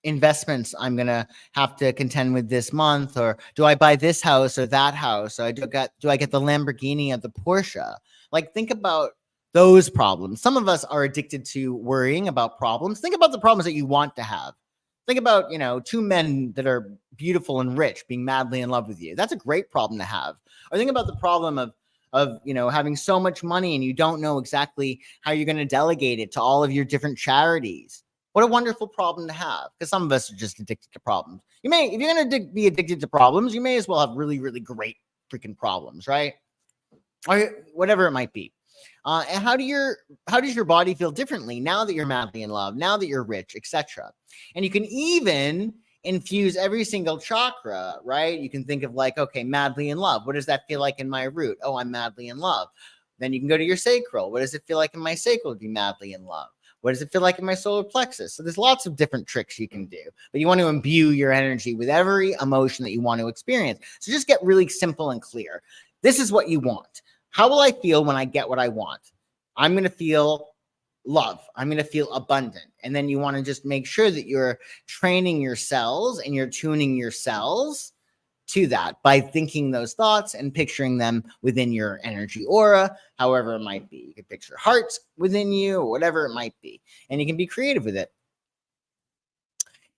[SPEAKER 1] investments I'm going to have to contend with this month, or do I buy this house or that house? Or do I get the Lamborghini or the Porsche? Like, think about those problems. Some of us are addicted to worrying about problems. Think about the problems that you want to have. Think about, two men that are beautiful and rich being madly in love with you. That's a great problem to have. Or think about the problem of having so much money and you don't know exactly how you're going to delegate it to all of your different charities. What a wonderful problem to have, because some of us are just addicted to problems. If you're going to be addicted to problems, you may as well have really, really great freaking problems, right? Or whatever it might be. And how does your body feel differently now that you're madly in love, now that you're rich, etc.? And you can even infuse every single chakra, right? You can think of like, okay, madly in love. What does that feel like in my root? Oh, I'm madly in love. Then you can go to your sacral. What does it feel like in my sacral to be madly in love? What does it feel like in my solar plexus? So there's lots of different tricks you can do, but you want to imbue your energy with every emotion that you want to experience. So just get really simple and clear. This is what you want. How will I feel when I get what I want? I'm going to feel love. I'm going to feel abundant. And then you want to just make sure that you're training your cells and you're tuning your cells to that by thinking those thoughts and picturing them within your energy aura, however it might be. You can picture hearts within you or whatever it might be, and you can be creative with it.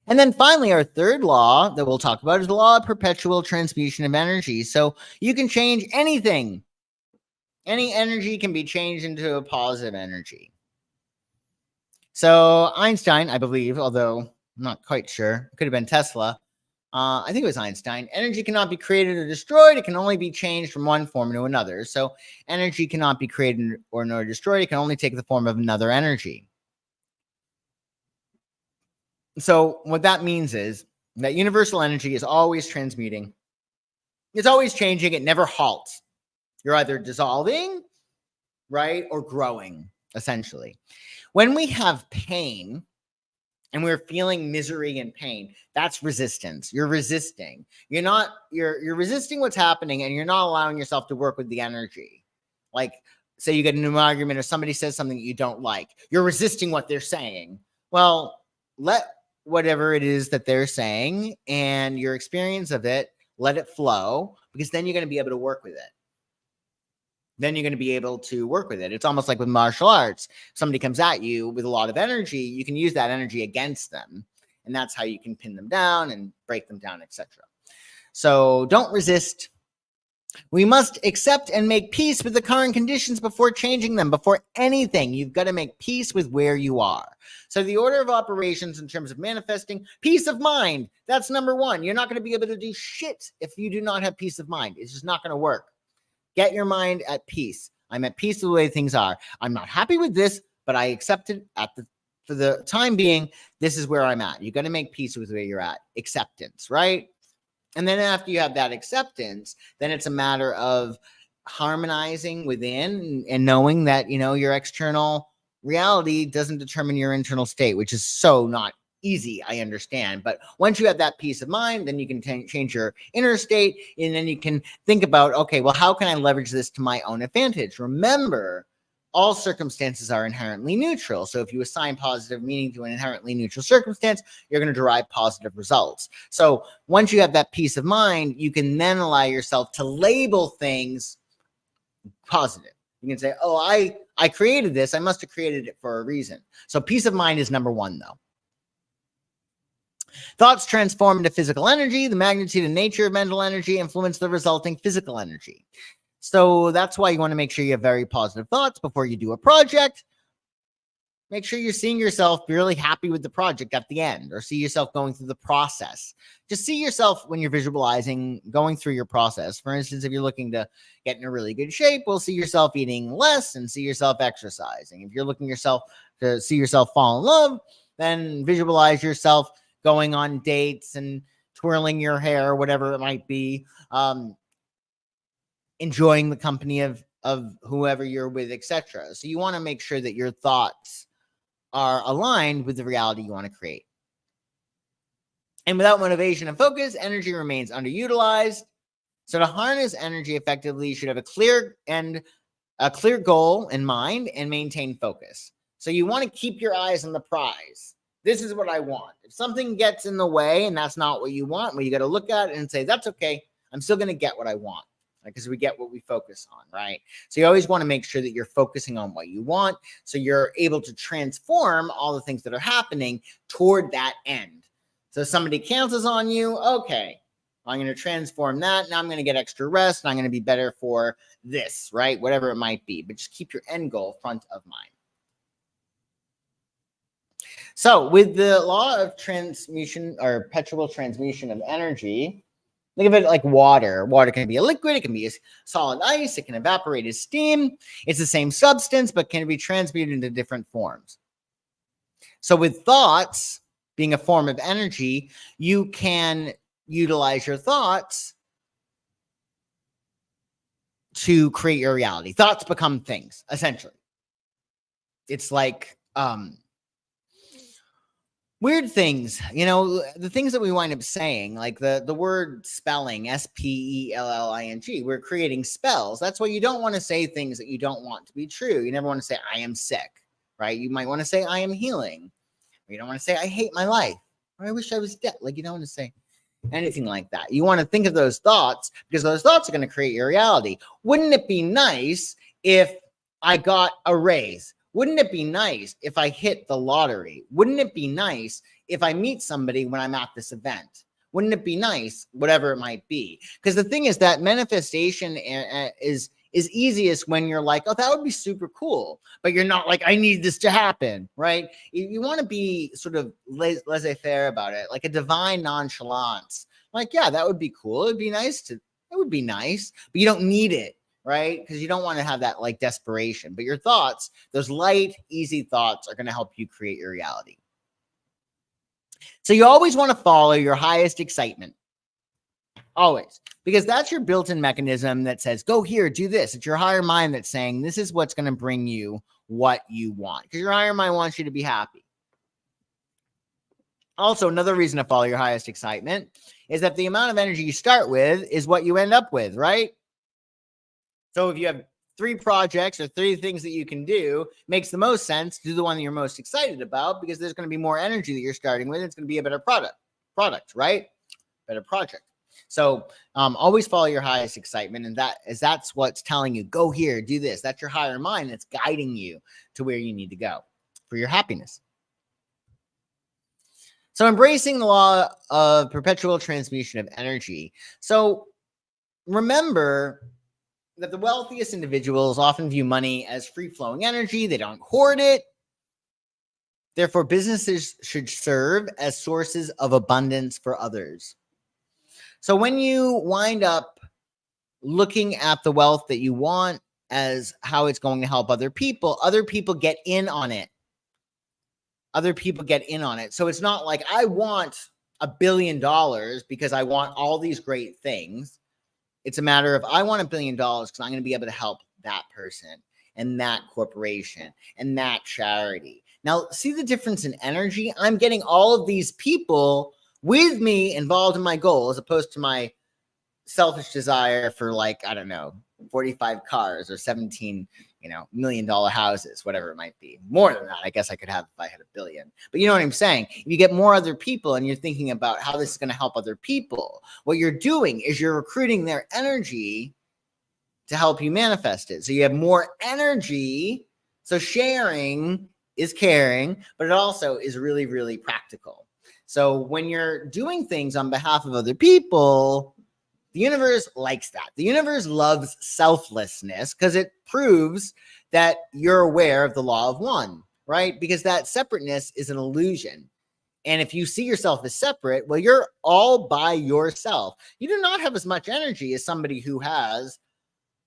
[SPEAKER 1] And then finally, our third law that we'll talk about is the law of perpetual transmutation of energy. So you can change anything. Any energy can be changed into a positive energy. So Einstein, I believe, although I'm not quite sure, it could have been Tesla, I think it was Einstein. Energy cannot be created or destroyed. It can only be changed from one form to another. So energy cannot be created or nor destroyed. It can only take the form of another energy. So what that means is that universal energy is always transmuting. It's always changing. It never halts. You're either dissolving, right, or growing, essentially. When we have pain, and we're feeling misery and pain, that's resistance. You're resisting. You're resisting what's happening, and you're not allowing yourself to work with the energy. Like, say you get into an argument or somebody says something that you don't like. You're resisting what they're saying. Well, let whatever it is that they're saying and your experience of it, let it flow, because then you're going to be able to work with it. It's almost like with martial arts. Somebody comes at you with a lot of energy, you can use that energy against them. And that's how you can pin them down and break them down, etc. So don't resist. We must accept and make peace with the current conditions before changing them. Before anything, you've got to make peace with where you are. So the order of operations in terms of manifesting peace of mind, that's number one. You're not going to be able to do shit if you do not have peace of mind. It's just not going to work. Get your mind at peace. I'm at peace with the way things are. I'm not happy with this, but I accept it for the time being. This is where I'm at. You got to make peace with where you're at. Acceptance, right? And then after you have that acceptance, then it's a matter of harmonizing within and knowing that, your external reality doesn't determine your internal state, which is so not easy, I understand. But once you have that peace of mind, then you can change your inner state, and then you can think about, okay, well, how can I leverage this to my own advantage? Remember, all circumstances are inherently neutral. So if you assign positive meaning to an inherently neutral circumstance, you're going to derive positive results. So once you have that peace of mind, you can then allow yourself to label things positive. You can say, oh, I created this. I must have created it for a reason. So peace of mind is number one, though. Thoughts transform into physical energy. The magnitude and nature of mental energy influence the resulting physical energy. So that's why you want to make sure you have very positive thoughts before you do a project. Make sure you're seeing yourself be really happy with the project at the end, or see yourself going through the process. Just see yourself when you're visualizing going through your process. For instance, if you're looking to get in a really good shape, we'll see yourself eating less and see yourself exercising. If you're looking to see yourself fall in love, then visualize yourself going on dates and twirling your hair, whatever it might be. Enjoying the company of whoever you're with, etc. So you want to make sure that your thoughts are aligned with the reality you want to create. And without motivation and focus, energy remains underutilized. So to harness energy effectively, you should have a clear goal in mind and maintain focus. So you want to keep your eyes on the prize. This is what I want. If something gets in the way and that's not what you want, well, you got to look at it and say, that's okay. I'm still going to get what I want. Because we get what we focus on, right? So you always want to make sure that you're focusing on what you want, so you're able to transform all the things that are happening toward that end. So somebody cancels on you, okay, I'm going to transform that. Now I'm going to get extra rest, and I'm going to be better for this, right? Whatever it might be, but just keep your end goal front of mind. So with the law of transmutation or perpetual transmutation of energy, think of it like water. Water can be a liquid. It can be a solid ice. It can evaporate as steam. It's the same substance, but can be transmuted into different forms. So with thoughts being a form of energy, you can utilize your thoughts to create your reality. Thoughts become things, essentially. It's like weird things, the things that we wind up saying, like the word spelling, spelling, we're creating spells. That's why you don't want to say things that you don't want to be true. You never want to say, I am sick, right? You might want to say, I am healing. Or you don't want to say, I hate my life. Or I wish I was dead. Like, you don't want to say anything like that. You want to think of those thoughts, because those thoughts are going to create your reality. Wouldn't it be nice if I got a raise? Wouldn't it be nice if I hit the lottery? Wouldn't it be nice if I meet somebody when I'm at this event? Wouldn't it be nice? Whatever it might be. Because the thing is that manifestation is easiest when you're like, oh, that would be super cool. But you're not like, I need this to happen, right? You want to be sort of laissez-faire about it, like a divine nonchalance. Like, yeah, that would be cool. It would be nice, but you don't need it. Right? Because you don't want to have that like desperation, but your thoughts, those light, easy thoughts, are going to help you create your reality. So you always want to follow your highest excitement. Always. Because that's your built-in mechanism that says, go here, do this. It's your higher mind that's saying, this is what's going to bring you what you want. Because your higher mind wants you to be happy. Also, another reason to follow your highest excitement is that the amount of energy you start with is what you end up with, right? So if you have 3 projects or 3 things that you can do, makes the most sense to do the one that you're most excited about, because there's going to be more energy that you're starting with. It's going to be a better product, right? Better project. So always follow your highest excitement, and that's what's telling you, go here, do this. That's your higher mind that's guiding you to where you need to go for your happiness. So embracing the law of perpetual transmutation of energy. So remember that the wealthiest individuals often view money as free-flowing energy. They don't hoard it. Therefore, businesses should serve as sources of abundance for others. So when you wind up looking at the wealth that you want as how it's going to help other people get in on it. Other people get in on it. So it's not like I want $1 billion because I want all these great things. It's a matter of I want $1 billion because I'm going to be able to help that person and that corporation and that charity. Now, see the difference in energy? I'm getting all of these people with me involved in my goal, as opposed to my selfish desire for, like, I don't know, 45 cars or 17, $1 million houses, whatever it might be. More than that, I guess I could have if I had $1 billion. But you know what I'm saying? If you get more other people and you're thinking about how this is going to help other people, what you're doing is you're recruiting their energy to help you manifest it. So you have more energy. So sharing is caring, but it also is really, really practical. So when you're doing things on behalf of other people, the universe likes that. The universe loves selflessness because it proves that you're aware of the law of one, right? Because that separateness is an illusion. And if you see yourself as separate, well, you're all by yourself. You do not have as much energy as somebody who has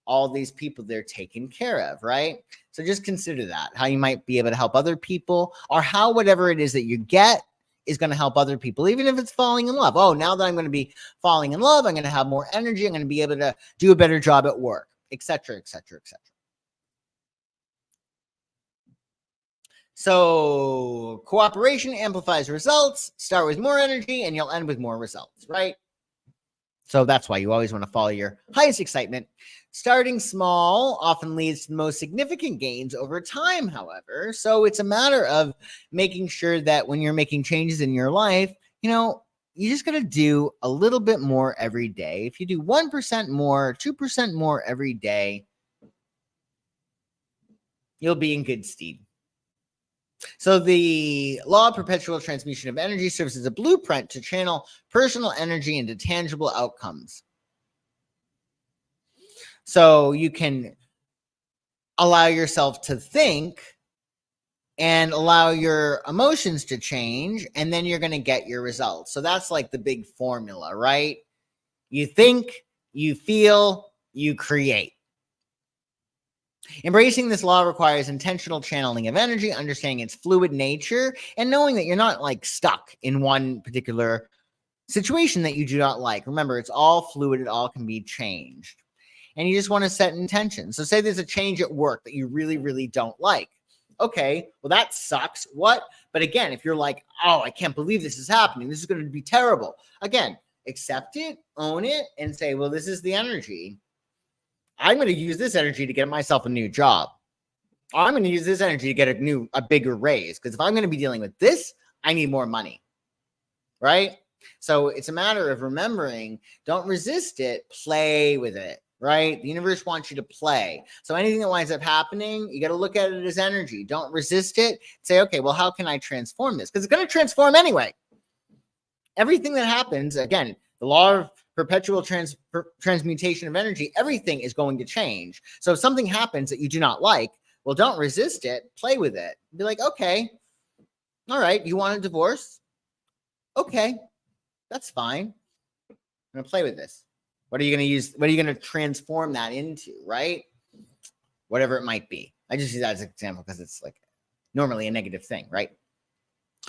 [SPEAKER 1] all these people they're taking care of, right? So just consider that, how you might be able to help other people, or how whatever it is that you get is going to help other people, even if it's falling in love. Oh, now that I'm going to be falling in love, I'm going to have more energy. I'm going to be able to do a better job at work, etc., etc., etc. So cooperation amplifies results. Start with more energy and you'll end with more results, right? So that's why you always want to follow your highest excitement. Starting small often leads to the most significant gains over time, however. So it's a matter of making sure that when you're making changes in your life, you just got to do a little bit more every day. If you do 1% more, 2% more every day, you'll be in good stead. So the law of perpetual transmutation of energy serves as a blueprint to channel personal energy into tangible outcomes. So you can allow yourself to think and allow your emotions to change, and then you're going to get your results. So that's like the big formula, right? You think, you feel, you create. Embracing this law requires intentional channeling of energy, understanding its fluid nature, and knowing that you're not like stuck in one particular situation that you do not like. Remember, it's all fluid. It all can be changed. And you just want to set intention. So say there's a change at work that you really, really don't like. Okay, well, that sucks. What? But again, if you're like, oh, I can't believe this is happening, this is going to be terrible. Again, accept it, own it, and say, well, this is the energy. I'm going to use this energy to get myself a new job. I'm going to use this energy to get a bigger raise. Because if I'm going to be dealing with this, I need more money. Right? So it's a matter of remembering, don't resist it, play with it. Right? The universe wants you to play. So anything that winds up happening, you got to look at it as energy. Don't resist it. Say, okay, well, how can I transform this? Because it's going to transform anyway. Everything that happens, again, the law of perpetual transmutation of energy, everything is going to change. So if something happens that you do not like, well, don't resist it. Play with it. Be like, okay, all right, you want a divorce? Okay, that's fine. I'm going to play with this. What are you going to use? What are you going to transform that into, right? Whatever it might be. I just use that as an example because it's like normally a negative thing, right?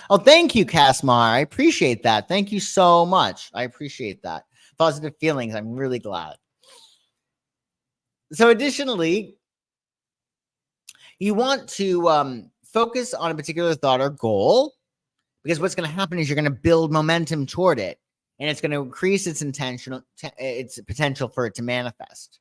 [SPEAKER 1] Oh, thank you, Casmar. I appreciate that. Thank you so much. I appreciate that. Positive feelings. I'm really glad. So additionally, you want to focus on a particular thought or goal, because what's going to happen is you're going to build momentum toward it, and it's going to increase its potential for it to manifest.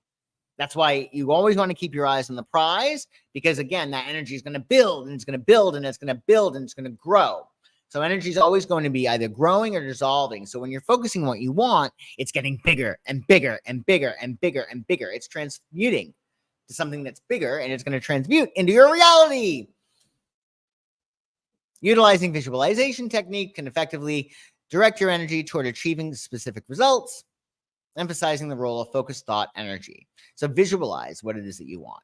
[SPEAKER 1] That's why you always want to keep your eyes on the prize, because again, that energy is going to build and it's going to build and it's going to build and it's going to grow. So energy is always going to be either growing or dissolving. So when you're focusing on what you want, it's getting bigger and bigger and bigger and bigger and bigger. It's transmuting to something that's bigger, and it's going to transmute into your reality. Utilizing visualization technique can effectively direct your energy toward achieving specific results, emphasizing the role of focused thought energy. So visualize what it is that you want.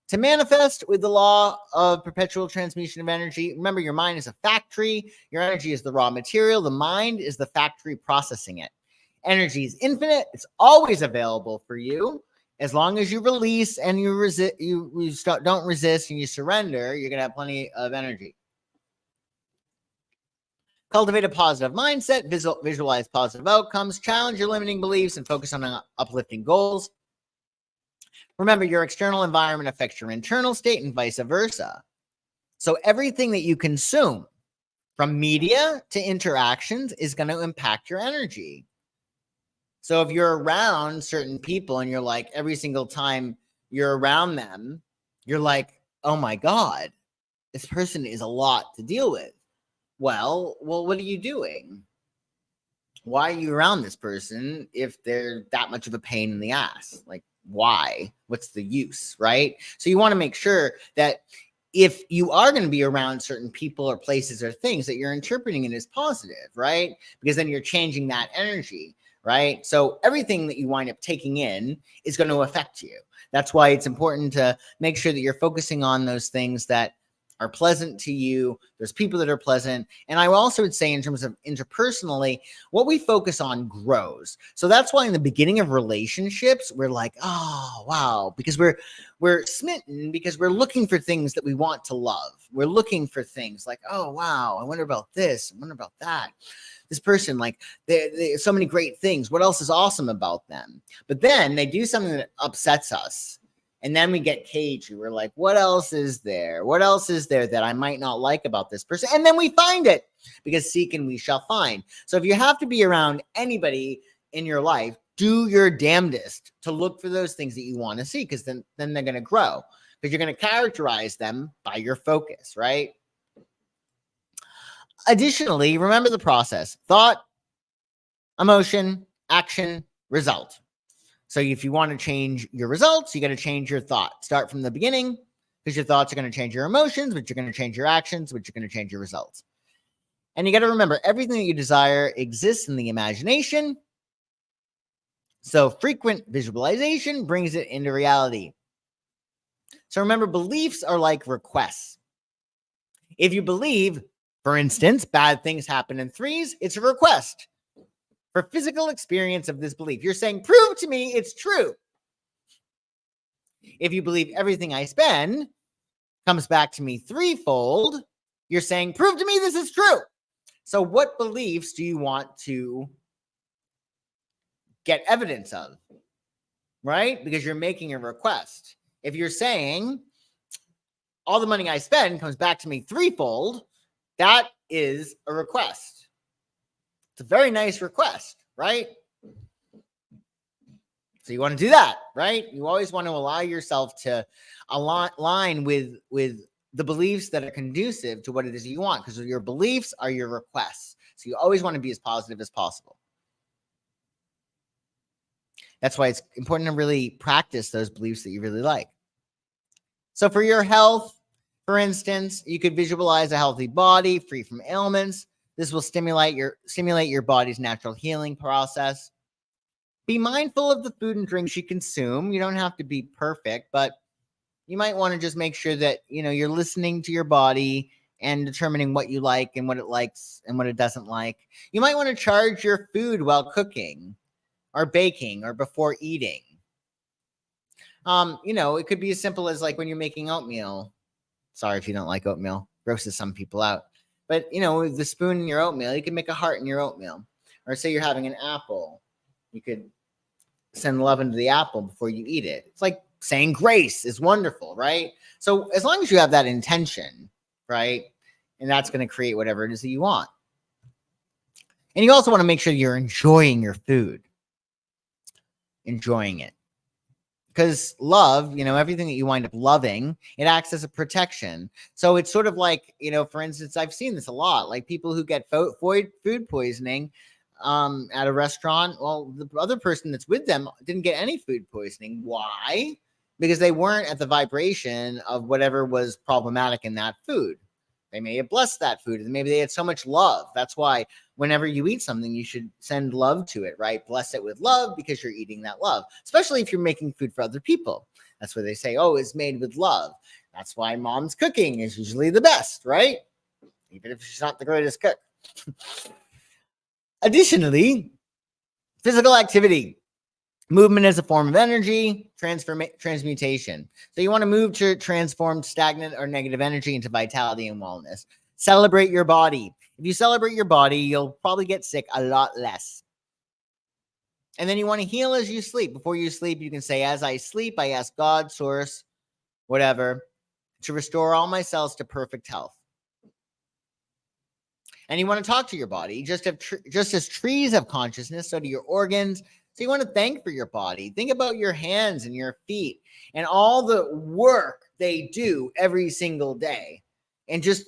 [SPEAKER 1] To manifest with the law of perpetual transmutation of energy, remember, your mind is a factory. Your energy is the raw material. The mind is the factory processing it. Energy is infinite. It's always available for you. As long as you release and you resist, don't resist and you surrender, you're going to have plenty of energy. Cultivate a positive mindset, visualize positive outcomes, challenge your limiting beliefs, and focus on uplifting goals. Remember, your external environment affects your internal state and vice versa. So everything that you consume, from media to interactions, is going to impact your energy. So if you're around certain people and you're like, every single time you're around them, you're like, oh my God, this person is a lot to deal with. Well, what are you doing? Why are you around this person if they're that much of a pain in the ass? Like, why? What's the use, right? So you want to make sure that if you are going to be around certain people or places or things, that you're interpreting it as positive, right? Because then you're changing that energy, right? So everything that you wind up taking in is going to affect you. That's why it's important to make sure that you're focusing on those things that are pleasant to you. There's people that are pleasant. And I also would say, in terms of interpersonally, what we focus on grows. So that's why in the beginning of relationships, we're like, oh, wow, because we're smitten, because we're looking for things that we want to love. We're looking for things like, oh, wow, I wonder about this. I wonder about that. This person, like, they so many great things. What else is awesome about them? But then they do something that upsets us. And then we get cagey. We're like, what else is there? What else is there that I might not like about this person? And then we find it, because seek and we shall find. So if you have to be around anybody in your life, do your damnedest to look for those things that you want to see, because then they're going to grow, because you're going to characterize them by your focus, right? Additionally, remember the process: thought, emotion, action, result. So if you want to change your results, you got to change your thought. Start from the beginning, because your thoughts are going to change your emotions, which are going to change your actions, which are going to change your results. And you got to remember, everything that you desire exists in the imagination. So frequent visualization brings it into reality. So remember, beliefs are like requests. If you believe, for instance, bad things happen in threes, it's a request for physical experience of this belief. You're saying, prove to me it's true. If you believe everything I spend comes back to me threefold, you're saying, prove to me this is true. So what beliefs do you want to get evidence of, right? Because you're making a request. If you're saying, all the money I spend comes back to me threefold, that is a request. It's a very nice request, right? So you want to do that, right? You always want to allow yourself to align with the beliefs that are conducive to what it is you want, because your beliefs are your requests. So you always want to be as positive as possible. That's why it's important to really practice those beliefs that you really like. So for your health, for instance, you could visualize a healthy body free from ailments. This will stimulate your body's natural healing process. Be mindful of the food and drinks you consume. You don't have to be perfect, but you might want to just make sure that, you're listening to your body and determining what you like and what it likes and what it doesn't like. You might want to charge your food while cooking or baking or before eating. It could be as simple as like when you're making oatmeal. Sorry if you don't like oatmeal. Grosses some people out. But, with the spoon in your oatmeal, you can make a heart in your oatmeal. Or say you're having an apple. You could send love into the apple before you eat it. It's like saying grace is wonderful, right? So as long as you have that intention, right? And that's going to create whatever it is that you want. And you also want to make sure you're enjoying your food. Enjoying it. because love, everything that you wind up loving, it acts as a protection. So it's sort of like, for instance, I've seen this a lot, like people who get food poisoning at a restaurant. Well, the other person that's with them didn't get any food poisoning. Why? Because they weren't at the vibration of whatever was problematic in that food. They may have blessed that food, and maybe they had so much love. That's why whenever you eat something, you should send love to it, right? Bless it with love because you're eating that love, especially if you're making food for other people. That's why they say, oh, it's made with love. That's why mom's cooking is usually the best, right? Even if she's not the greatest cook. Additionally, physical activity. Movement is a form of energy, transmutation. So you want to move to transform stagnant or negative energy into vitality and wellness. Celebrate your body. If you celebrate your body, you'll probably get sick a lot less. And then you want to heal as you sleep. Before you sleep, you can say, as I sleep, I ask God, source, whatever, to restore all my cells to perfect health. And you want to talk to your body. Just as trees have consciousness, so do your organs. So you want to thank for your body. Think about your hands and your feet and all the work they do every single day. And just,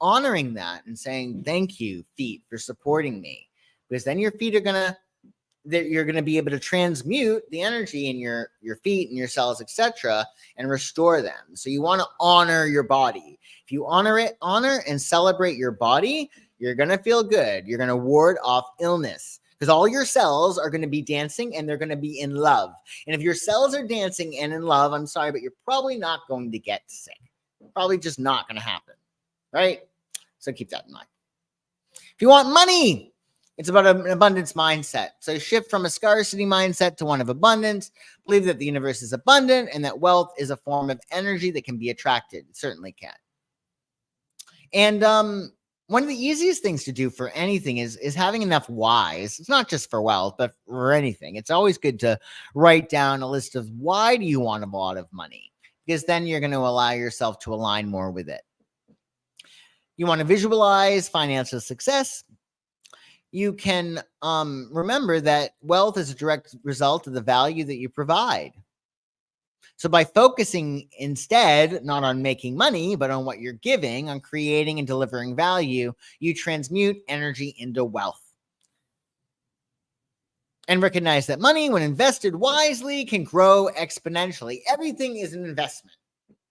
[SPEAKER 1] honoring that and saying, thank you, feet, for supporting me. Because then your feet are you're going to be able to transmute the energy in your feet and your cells, etc., and restore them. So you want to honor your body. If you honor and celebrate your body, you're going to feel good. You're going to ward off illness. Because all your cells are going to be dancing and they're going to be in love. And if your cells are dancing and in love, I'm sorry, but you're probably not going to get sick. Probably just not going to happen, right? So keep that in mind. If you want money, it's about an abundance mindset. So shift from a scarcity mindset to one of abundance. Believe that the universe is abundant and that wealth is a form of energy that can be attracted. It certainly can. And one of the easiest things to do for anything is having enough whys. It's not just for wealth, but for anything. It's always good to write down a list of why do you want a lot of money, because then you're going to allow yourself to align more with it. You want to visualize financial success. You can remember that wealth is a direct result of the value that you provide. So by focusing instead, not on making money, but on what you're giving, on creating and delivering value, you transmute energy into wealth. And recognize that money, when invested wisely, can grow exponentially. Everything is an investment,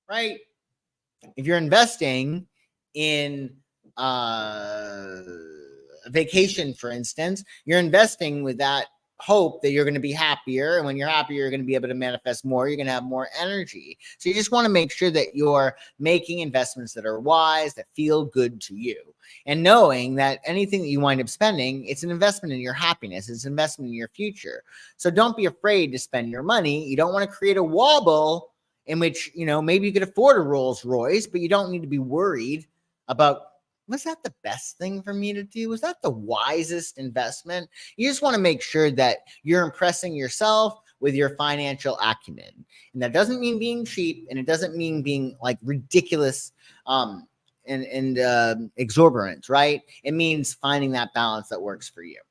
[SPEAKER 1] right? If you're investing in a vacation, for instance, you're investing with that hope that you're going to be happier. And when you're happier, you're going to be able to manifest more. You're going to have more energy. So you just want to make sure that you're making investments that are wise, that feel good to you. And knowing that anything that you wind up spending, it's an investment in your happiness. It's an investment in your future. So don't be afraid to spend your money. You don't want to create a wobble in which, maybe you could afford a Rolls Royce, but you don't need to be worried about, was that the best thing for me to do? Was that the wisest investment? You just want to make sure that you're impressing yourself with your financial acumen. And that doesn't mean being cheap, and it doesn't mean being like ridiculous and exorbitant, right? It means finding that balance that works for you.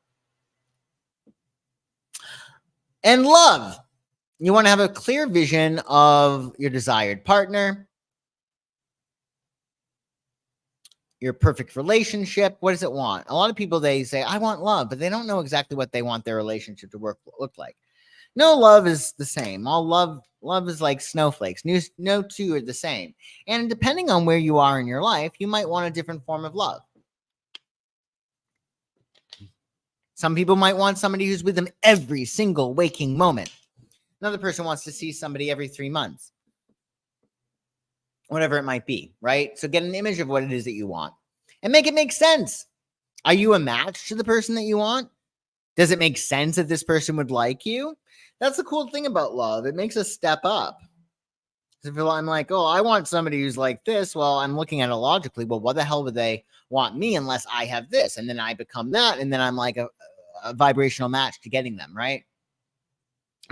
[SPEAKER 1] And love. You want to have a clear vision of your desired partner, your perfect relationship. What does it want? A lot of people, they say, I want love, but they don't know exactly what they want their relationship to look like. No love is the same. All love is like snowflakes. No two are the same. And depending on where you are in your life, you might want a different form of love. Some people might want somebody who's with them every single waking moment. Another person wants to see somebody every 3 months. Whatever it might be, right? So get an image of what it is that you want and make it make sense. Are you a match to the person that you want? Does it make sense that this person would like you? That's the cool thing about love. It makes us step up. If I'm like, oh, I want somebody who's like this, well, I'm looking at it logically. Well, what the hell would they want me unless I have this? And then I become that. And then I'm like a vibrational match to getting them, right?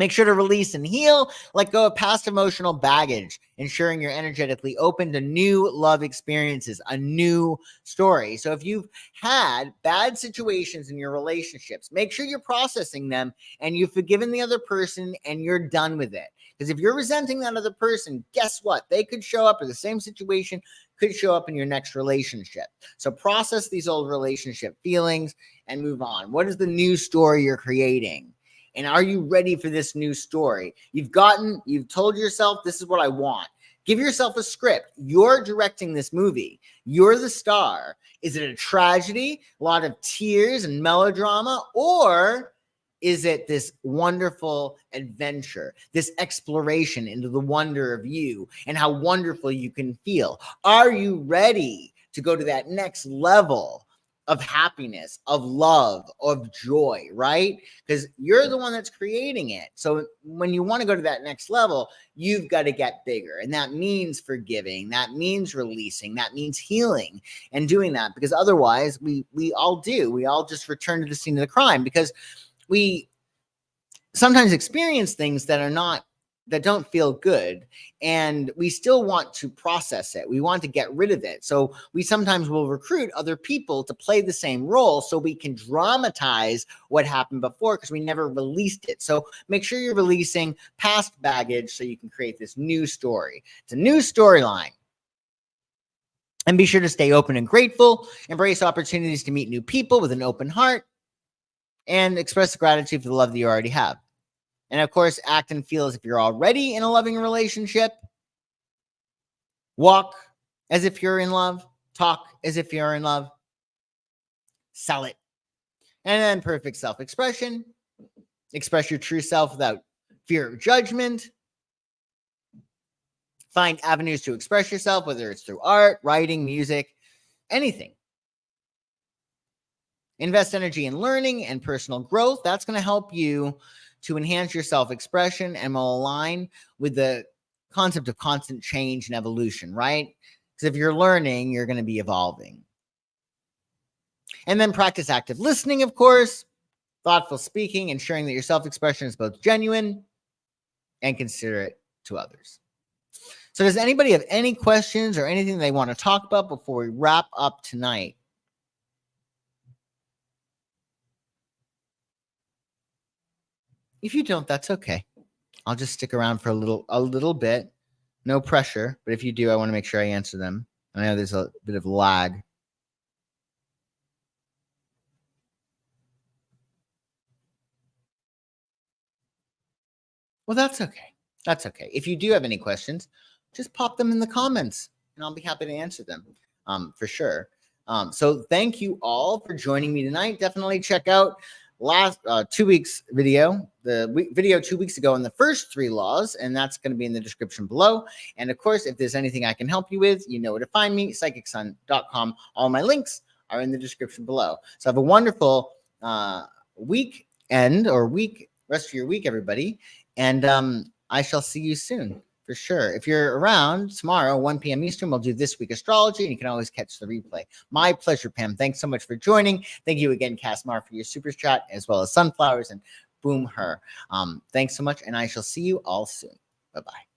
[SPEAKER 1] Make sure to release and heal, let go of past emotional baggage, ensuring you're energetically open to new love experiences, a new story. So if you've had bad situations in your relationships, make sure you're processing them and you've forgiven the other person and you're done with it. Because if you're resenting that other person, guess what? They could show up in the same situation, could show up in your next relationship. So process these old relationship feelings and move on. What is the new story you're creating? And are you ready for this new story? You've told yourself, this is what I want. Give yourself a script. You're directing this movie. You're the star. Is it a tragedy, a lot of tears and melodrama, or is it this wonderful adventure, this exploration into the wonder of you and how wonderful you can feel? Are you ready to go to that next level of happiness, of love, of joy, right? Because you're the one that's creating it. So when you want to go to that next level, you've got to get bigger. And that means forgiving, that means releasing, that means healing and doing that. Because otherwise, we all do. We all just return to the scene of the crime because we sometimes experience things that don't feel good, and we still want to process it. We want to get rid of it. So we sometimes will recruit other people to play the same role so we can dramatize what happened before because we never released it. So make sure you're releasing past baggage so you can create this new story. It's a new storyline. And be sure to stay open and grateful, embrace opportunities to meet new people with an open heart, and express gratitude for the love that you already have. And of course, act and feel as if you're already in a loving relationship. Walk as if you're in love. Talk as if you're in love. Sell it. And then perfect self-expression. Express your true self without fear of judgment. Find avenues to express yourself, whether it's through art, writing, music, anything. Invest energy in learning and personal growth. That's going to help you to enhance your self-expression and will align with the concept of constant change and evolution, right? Because if you're learning, you're going to be evolving. And then practice active listening, of course, thoughtful speaking, ensuring that your self-expression is both genuine and considerate to others. So does anybody have any questions or anything they want to talk about before we wrap up tonight? If you don't, that's okay. I'll just stick around for a little bit. No pressure, but if you do, I want to make sure I answer them. I know there's a bit of lag. Well, that's okay. That's okay. If you do have any questions, just pop them in the comments and I'll be happy to answer them for sure. So thank you all for joining me tonight. Definitely check out last 2 weeks video, video 2 weeks ago on the first 3 laws, and that's going to be in the description below. And of course, if there's anything I can help you with, you know where to find me, psychicsun.com. All my links are in the description below. So have a wonderful weekend or rest of your week, everybody. And I shall see you soon. For sure. If you're around tomorrow, 1 p.m. Eastern, we'll do This Week Astrology, and you can always catch the replay. My pleasure, Pam. Thanks so much for joining. Thank you again, Casmar, for your super chat, as well as Sunflowers and Boom Her. Thanks so much, and I shall see you all soon. Bye-bye.